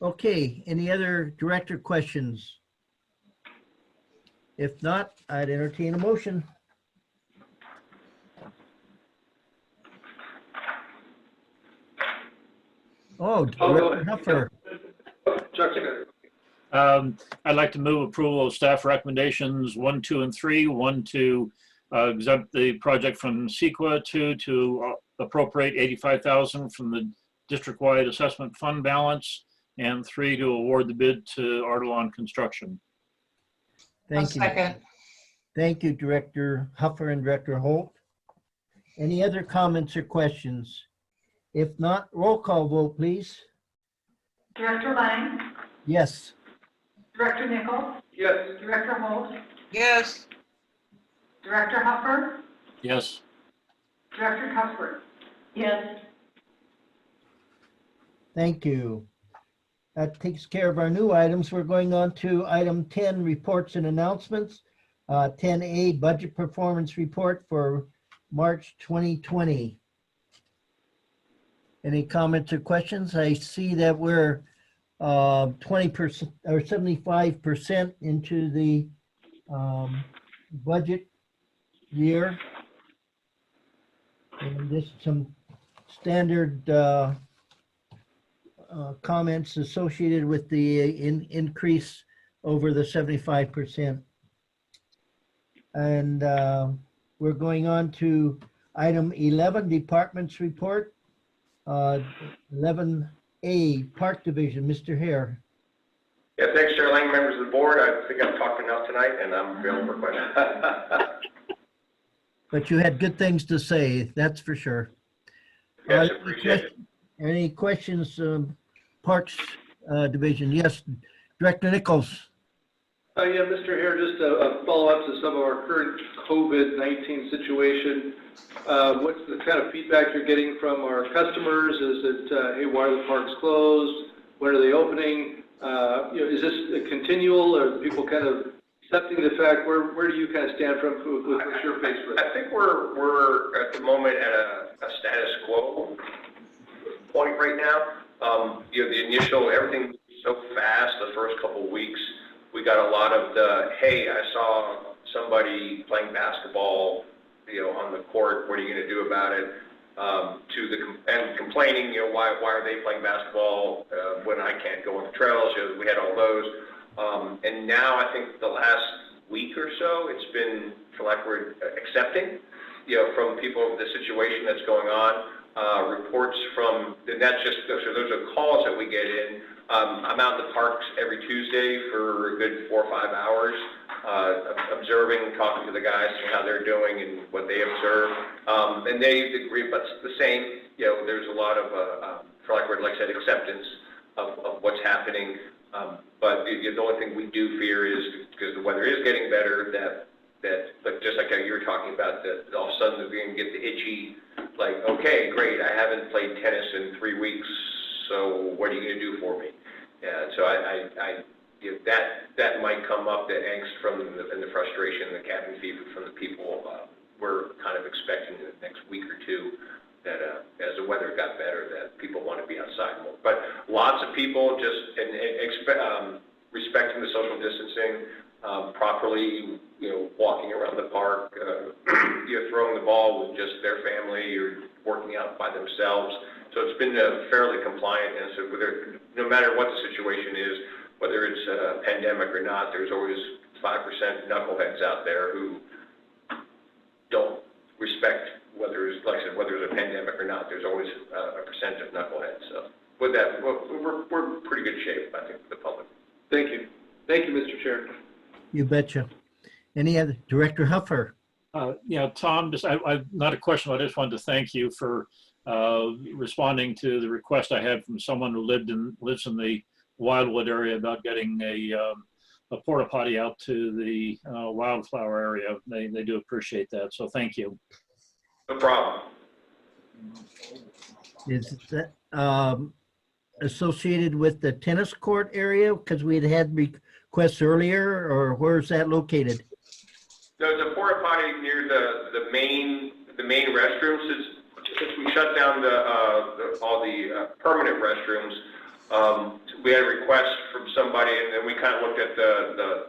Okay, any other director questions? If not, I'd entertain a motion. Oh, Director Huffer. Chuck's got it. I'd like to move approval of staff recommendations 1, 2, and 3. 1 to exempt the project from CEQA, 2 to appropriate $85,000 from the district-wide assessment fund balance, and 3 to award the bid to Artelon Construction. Thank you. Second. Thank you, Director Huffer and Director Holt. Any other comments or questions? If not, roll call vote, please. Director Lang, Yes. Director Nichols, Yes. Director Holt, Yes. Director Huffer, Yes. Director Cuthbert. Yes. Thank you. That takes care of our new items. We're going on to item 10, reports and announcements. 10A, budget performance report for March 2020. Any comments or questions? I see that we're 20% or 75% into the budget year. And this is some standard comments associated with the increase over the 75%. And we're going on to item 11, departments report. 11A, Park Division, Mr. Hare. Yeah, thanks, Chair Lang, members of the board. I think I've talked enough tonight, and I'm available for questions. But you had good things to say, that's for sure. Yes, appreciate it. Any questions, Parks Division? Yes, Director Nichols. Yeah, Mr. Hare, just a follow-up to some of our current COVID-19 situation. What's the kind of feedback you're getting from our customers? Is it, hey, why are the parks closed? When are they opening? Is this a continual, or are people kind of accepting the fact? Where do you kind of stand from what's your face with? I think we're at the moment at a status quo point right now. The initial, everything was so fast the first couple of weeks. We got a lot of the, hey, I saw somebody playing basketball, on the court, what are you going to do about it? And complaining, why are they playing basketball when I can't go on the trails? We had all those. And now I think the last week or so, it's been, for lack of a word, accepting, from people of the situation that's going on. Reports from, and that's just, those are calls that we get in. I'm out in the parks every Tuesday for a good 4 or 5 hours, observing, talking to the guys, seeing how they're doing and what they observe. And they agree, but it's the same. There's a lot of, for lack of a word, like I said, acceptance of what's happening. But the only thing we do fear is, because the weather is getting better, but just like how you were talking about, that all of a sudden we're going to get the itchy, like, okay, great, I haven't played tennis in 3 weeks, so what are you going to do for me? Yeah, so that might come up, the angst and the frustration, the cabin fever from the people. We're kind of expecting in the next week or two that as the weather got better, that people want to be outside more. But lots of people just respecting the social distancing, properly, walking around the park, throwing the ball with just their family or working out by themselves. So it's been fairly compliant, and so no matter what the situation is, whether it's a pandemic or not, there's always 5% knuckleheads out there who don't respect whether it's, like I said, whether it's a pandemic or not. There's always a percent of knuckleheads. So with that, we're pretty good shape, I think, for the public. Thank you. Thank you, Mr. Chair. You betcha. Any other, Director Huffer? Yeah, Tom, just not a question. I just wanted to thank you for responding to the request I had from someone who lives in the Wildwood area about getting a porta potty out to the Wildflower area. They do appreciate that. So thank you. No problem. Is that associated with the tennis court area? Because we had requests earlier, or where's that located? The porta potty near the main restrooms is, since we shut down all the permanent restrooms, we had a request from somebody, and then we kind of looked at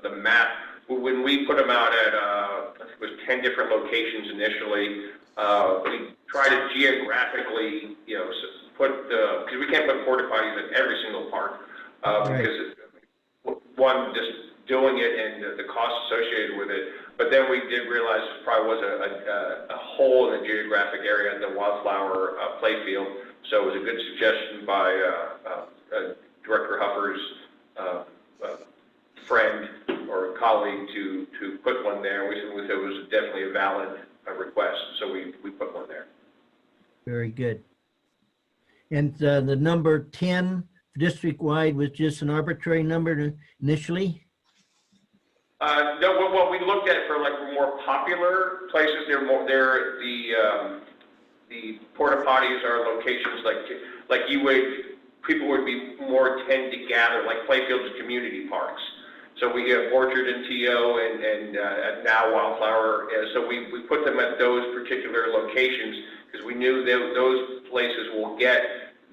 the map. When we put them out at, I think it was 10 different locations initially, we tried to geographically, put because we can't put porta potties in every single park, because one, just doing it and the cost associated with it. But then we did realize there probably was a hole in the geographic area at the Wildflower playfield. So it was a good suggestion by Director Huffer's friend or colleague to put one there. We said it was definitely a valid request, so we put one there. Very good. And the number 10 district-wide was just an arbitrary number initially? No, what we looked at for like more popular places, the porta potties are locations like people would be more tend to gather, like playfields and community parks. So we have Orchard and TO and now Wildflower. So we put them at those particular locations because we knew those places will get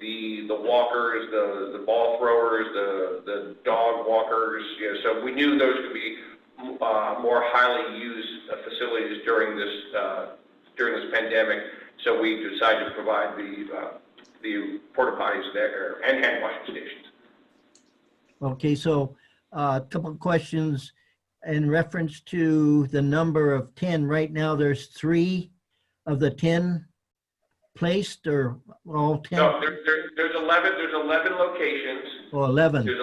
the walkers, the ball throwers, the dog walkers. So we knew those could be more highly used facilities during this pandemic. So we decided to provide the porta potties there and hand washing stations. Okay, so a couple of questions in reference to the number of 10. Right now, there's 3 of the 10 placed, or all 10? No, there's 11. There's 11 locations. Oh, 11. There's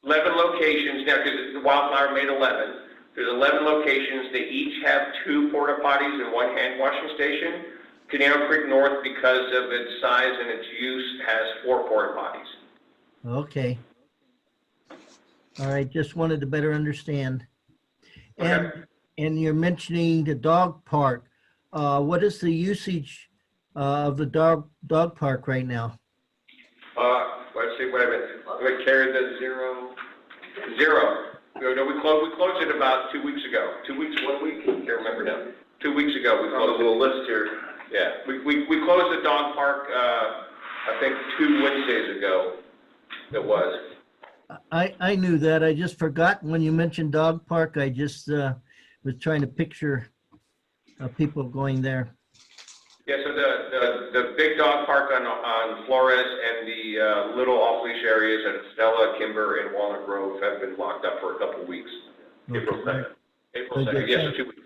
11 locations now because the Wildflower made 11. There's 11 locations. They each have 2 porta potties and 1 hand washing station. Canal Creek North, because of its size and its use, has 4 porta potties. Okay. All right, just wanted to better understand. Okay. And you're mentioning the dog park. What is the usage of the dog park right now? Let's see, wait a minute. We carried the zero. No, we closed it about 2 weeks ago. 2 weeks, 1 week? Can't remember now. 2 weeks ago, we closed a little list here. Yeah, we closed the dog park, I think 2 Wednesdays ago. It was. I knew that. I just forgot when you mentioned dog park. I just was trying to picture people going there. Yeah, so the big dog park on Flores and the little off-leash areas at Stella, Kimber, and Walnut Grove have been locked up for a couple of weeks. Okay. April 2nd. April Very 2nd, good. yes, so 2 weeks.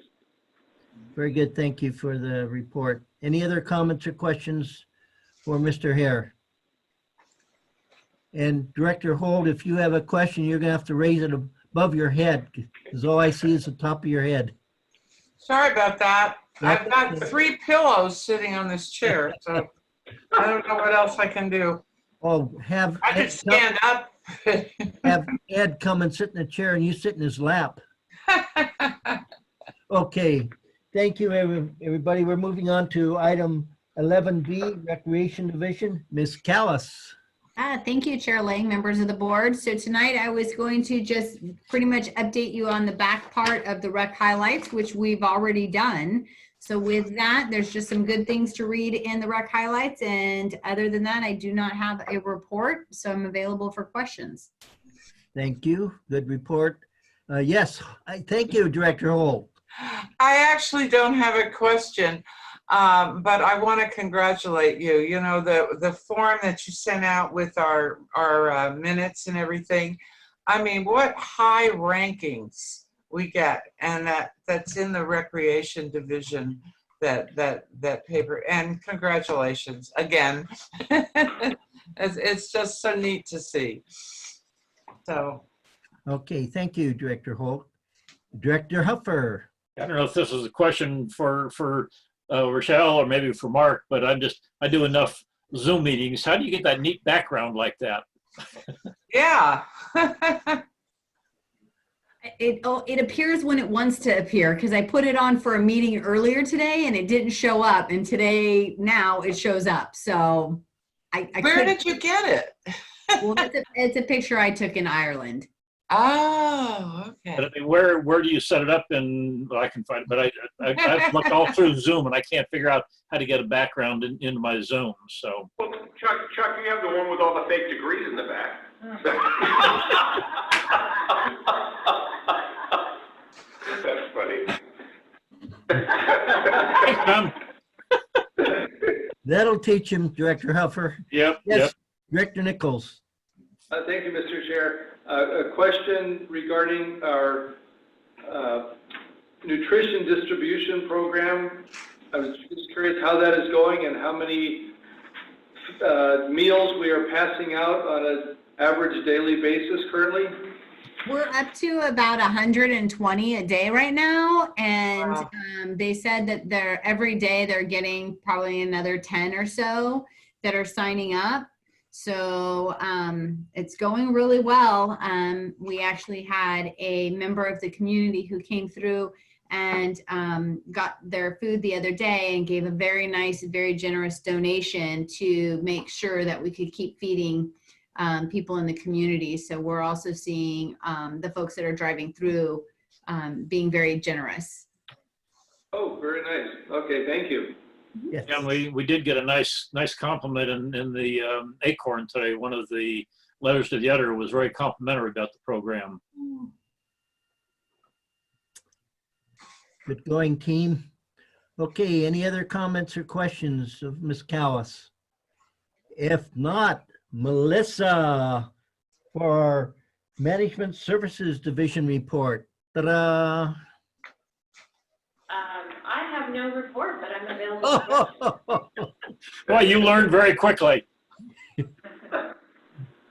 Very good. Thank you for the report. Any other comments or questions for Mr. Hare? And Director Holt, if you have a question, you're gonna have to raise it above your head, because all I see is the top of your head. Sorry about that. I've got 3 pillows sitting on this chair, so I don't know what else I can do. Oh, I could stand up. have Ed come and sit in the chair and you sit in his lap. Okay, thank you, everybody. We're moving on to item 11B, Recreation Division. Ms. Callis. Thank you, Chair Lang, members of the board. So tonight I was going to just pretty much update you on the back part of the rec highlights, which we've already done. So with that, there's just some good things to read in the rec highlights. And other than that, I do not have a report, so I'm available for questions. Thank you. Good report. Yes, thank you, Director Holt. I actually don't have a question, but I want to congratulate you. You know, the form that you sent out with our minutes and everything, I mean, what high rankings we get, and that's in the recreation division, that paper. And congratulations again. It's just so neat to see. So. Okay, thank you, Director Holt. Director Huffer. I don't know if this is a question for Rochelle or maybe for Mark, but I do enough Zoom meetings. How do you get that neat background like that? Yeah. It appears when it wants to appear, because I put it on for a meeting earlier today and it didn't show up, and today now it shows up. So Where did you get it? Well, it's a picture I took in Ireland. Oh, okay. But I mean, where do you set it up? And I can find it, but I've looked all through Zoom and I can't figure out how to get a background into my Zoom. So. Well, Chuck, you have the one with all the fake degrees in the back. That's funny. Thanks, Tom. That'll teach him, Director Huffer. Yep. Yes, Yep. Director Nichols. Thank you, Mr. Chair. A question regarding our nutrition distribution program. I was just curious how that is going and how many meals we are passing out on an average daily basis currently. We're up to about 120 a day right now, and Wow. they said that every day they're getting probably another 10 or so that are signing up. So it's going really well. We actually had a member of the community who came through and got their food the other day and gave a very nice, very generous donation to make sure that we could keep feeding people in the community. So we're also seeing the folks that are driving through being very generous. Oh, very nice. Okay, thank you. Yes. Yeah, we did get a nice compliment in the Acorn today. One of the letters to the editor was very complimentary about the program. Good going, team. Okay, any other comments or questions of Ms. Callis? If not, Melissa for our Management Services Division report. Ta-da! I have no report, but I'm available. Boy, you learned very quickly.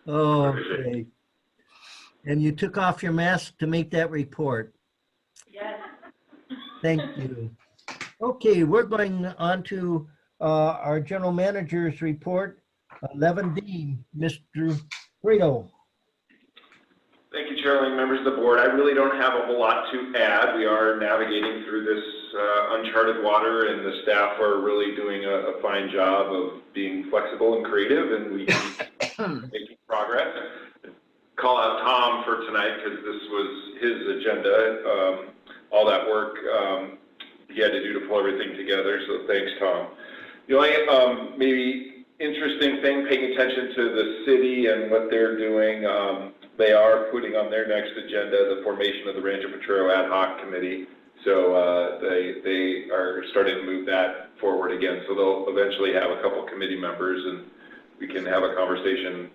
Okay. And you took off your mask to make that report. Yes. Thank you. Okay, we're going on to our general manager's report, 11D, Mr. Frito. Thank you, Chairman, members of the board. I really don't have a whole lot to add. We are navigating through this uncharted water, and the staff are really doing a fine job of being flexible and creative, and we keep making progress. Call out Tom for tonight because this was his agenda. All that work he had to do to pull everything together, so thanks, Tom. The only maybe interesting thing, paying attention to the city and what they're doing, they are putting on their next agenda the formation of the Rancho Potrero Ad Hoc Committee. So they are starting to move that forward again. So they'll eventually have a couple committee members, and we can have a conversation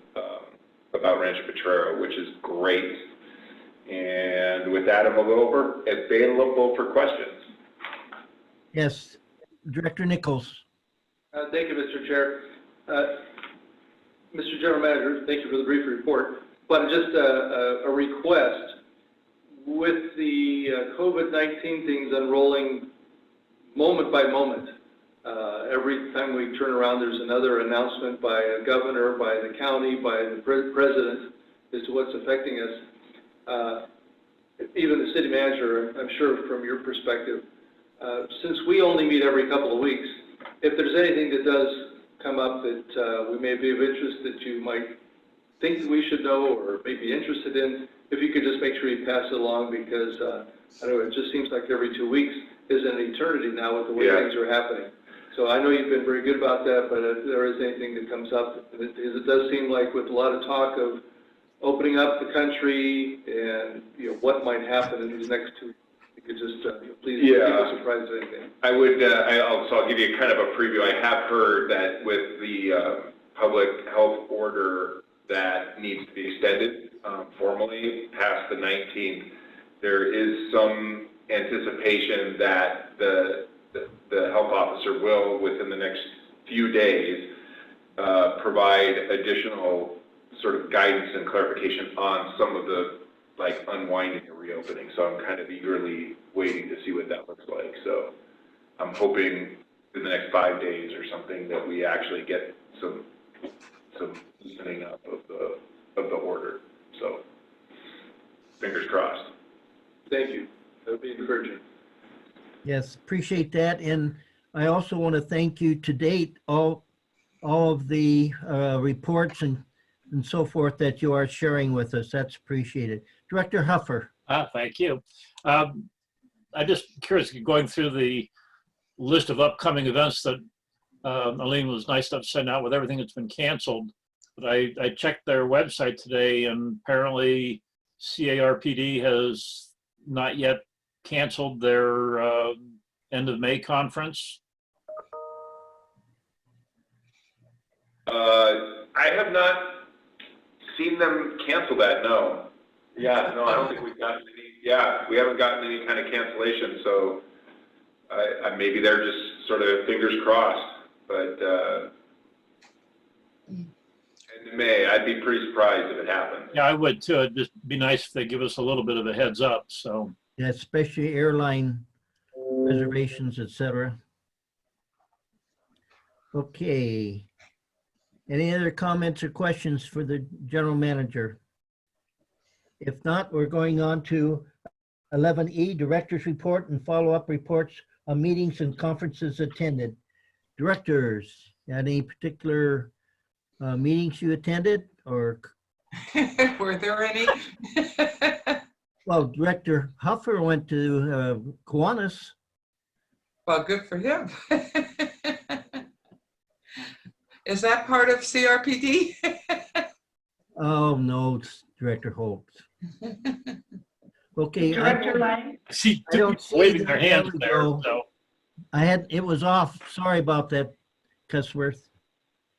about Rancho Potrero, which is great. And with that, I'm available for questions. Yes, Director Nichols. Thank you, Mr. Chair. Mr. General Manager, thank you for the brief report. But just a request, with the COVID-19 things unrolling moment by moment, every time we turn around, there's another announcement by a governor, by the county, by the president as to what's affecting us. Even the city manager, I'm sure from your perspective, since we only meet every couple of weeks, if there's anything that does come up that we may be of interest that you might think that we should know or may be interested in, if you could just make sure you pass it along, because I know it just seems like every 2 weeks is an eternity now with the way things are happening. So I know you've been very good about that, but if there is anything that comes up, it does seem like with a lot of talk of opening up the country and what might happen in these next 2 weeks, you could just please keep us surprised of anything. I would, I'll give you kind of a preview. I have heard that with the public health order that needs to be extended, formally past the 19th, there is some anticipation that the health officer will, within the next few days, provide additional sort of guidance and clarification on some of the like unwinding and reopening. So I'm kind of eagerly waiting to see what that looks like. So I'm hoping in the next 5 days or something that we actually get some loosening up of the order. So fingers crossed. Thank you. That would be encouraging. Yes, appreciate that. And I also want to thank you to date, all of the reports and so forth that you are sharing with us. That's appreciated. Director Huffer. Thank you. I'm just curious, going through the list of upcoming events that Aline was nice enough to send out with everything that's been canceled. But I checked their website today, and apparently CRPD has not yet canceled their end of May conference. I have not seen them cancel that, no. Yeah, no, I don't think we've gotten any, we haven't gotten any kind of cancellation, so maybe they're just sort of fingers crossed, but in May, I'd be pretty surprised if it happened. Yeah, I would too. It'd just be nice if they give us a little bit of a heads up, so. Yeah, especially airline reservations, etc. Okay. Any other comments or questions for the general manager? If not, we're going on to 11E, Director's Report and Follow-up Reports on meetings and conferences attended. Directors, any particular meetings you attended, or? Were there any? Well, Director Huffer went to Kiwanis. Well, good for him. Is that part of CRPD? Oh, no, it's Director Holt. Okay. Director Lang? See, I don't see waving that. their There hands we there, go. so. It was off. Sorry about that, Cusworth.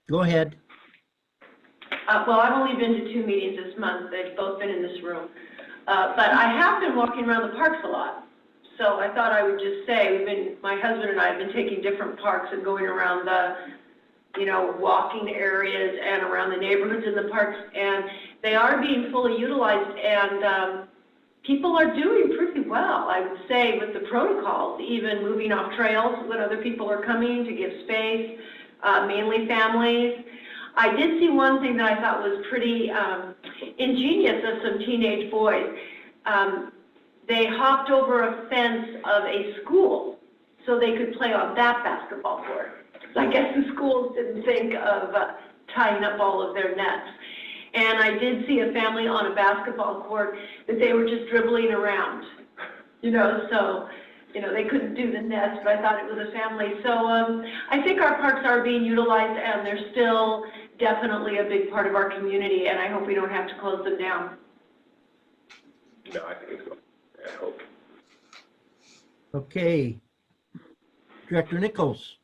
Go ahead. Well, I've only been to 2 meetings this month. They've both been in this room. But I have been walking around the parks a lot. So I thought I would just say, my husband and I have been taking different parks and going around the, walking areas and around the neighborhoods in the parks. And they are being fully utilized, and people are doing pretty well, I would say, with the protocols, even moving off trails when other people are coming to give space, mainly families. I did see one thing that I thought was pretty ingenious of some teenage boys. They hopped over a fence of a school so they could play on that basketball court. I guess the schools didn't think of tying up all of their nets. And I did see a family on a basketball court that they were just dribbling around, so, they couldn't do the nets, but I thought it was a family. So I think our parks are being utilized, and they're still definitely a big part of our community, and I hope we don't have to close them down. No, I think it's good. I hope. Okay. Director Nichols.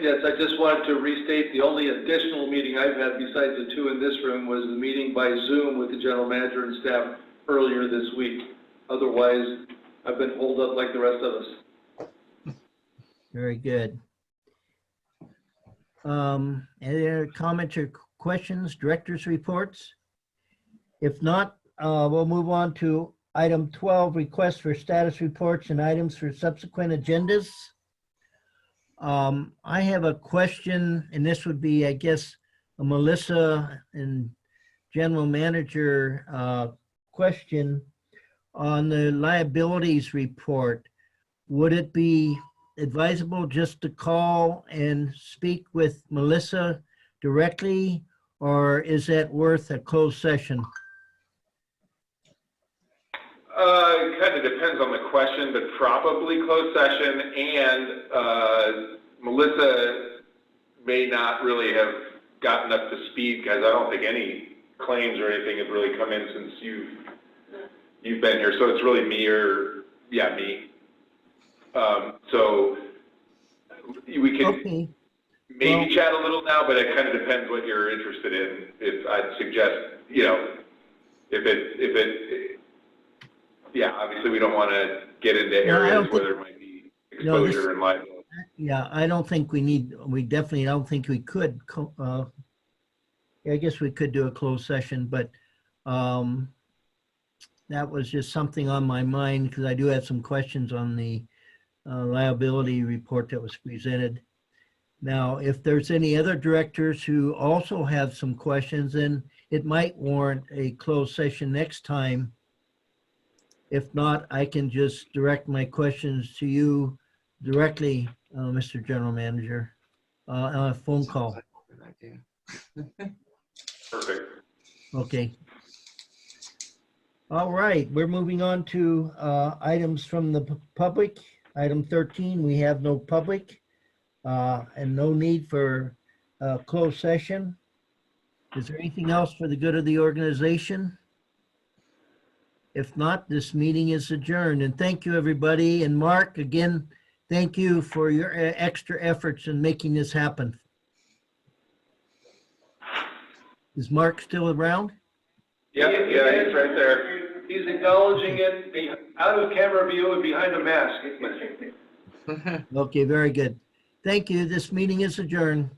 Yes, I just wanted to restate the only additional meeting I've had besides the 2 in this room was the meeting by Zoom with the general manager and staff earlier this week. Otherwise, I've been holed up like the rest of us. Very good. Any other comments or questions, director's reports? If not, we'll move on to item 12, requests for status reports and items for subsequent agendas. I have a question, and this would be, I guess, a Melissa and general manager question on the liabilities report. Would it be advisable just to call and speak with Melissa directly, or is that worth a closed session? It kind of depends on the question, but probably closed session, and Melissa may not really have gotten up to speed because I don't think any claims or anything have really come in since you've been here. So it's really me or, me. So we can maybe chat a little now, but it kind of depends what you're interested in. If I'd suggest, Yeah, obviously we don't want to get into No, I don't areas where think- there might be No, this- exposure and liability. Yeah, I don't think we definitely don't think we could, I guess we could do a closed session, but that was just something on my mind because I do have some questions on the liability report that was presented. Now, if there's any other directors who also have some questions, then it might warrant a closed session next time. If not, I can just direct my questions to you directly, Mr. General Manager, on a phone call. Perfect. Okay. All right, we're moving on to items from the public. Item 13, we have no public and no need for closed session. Is there anything else for the good of the organization? If not, this meeting is adjourned. And thank you, everybody. And Mark, again, thank you for your extra efforts in making this happen. Is Mark still around? Yeah, he's right there. He's acknowledging it, out of camera view and behind a mask. Okay, very good. Thank you. This meeting is adjourned.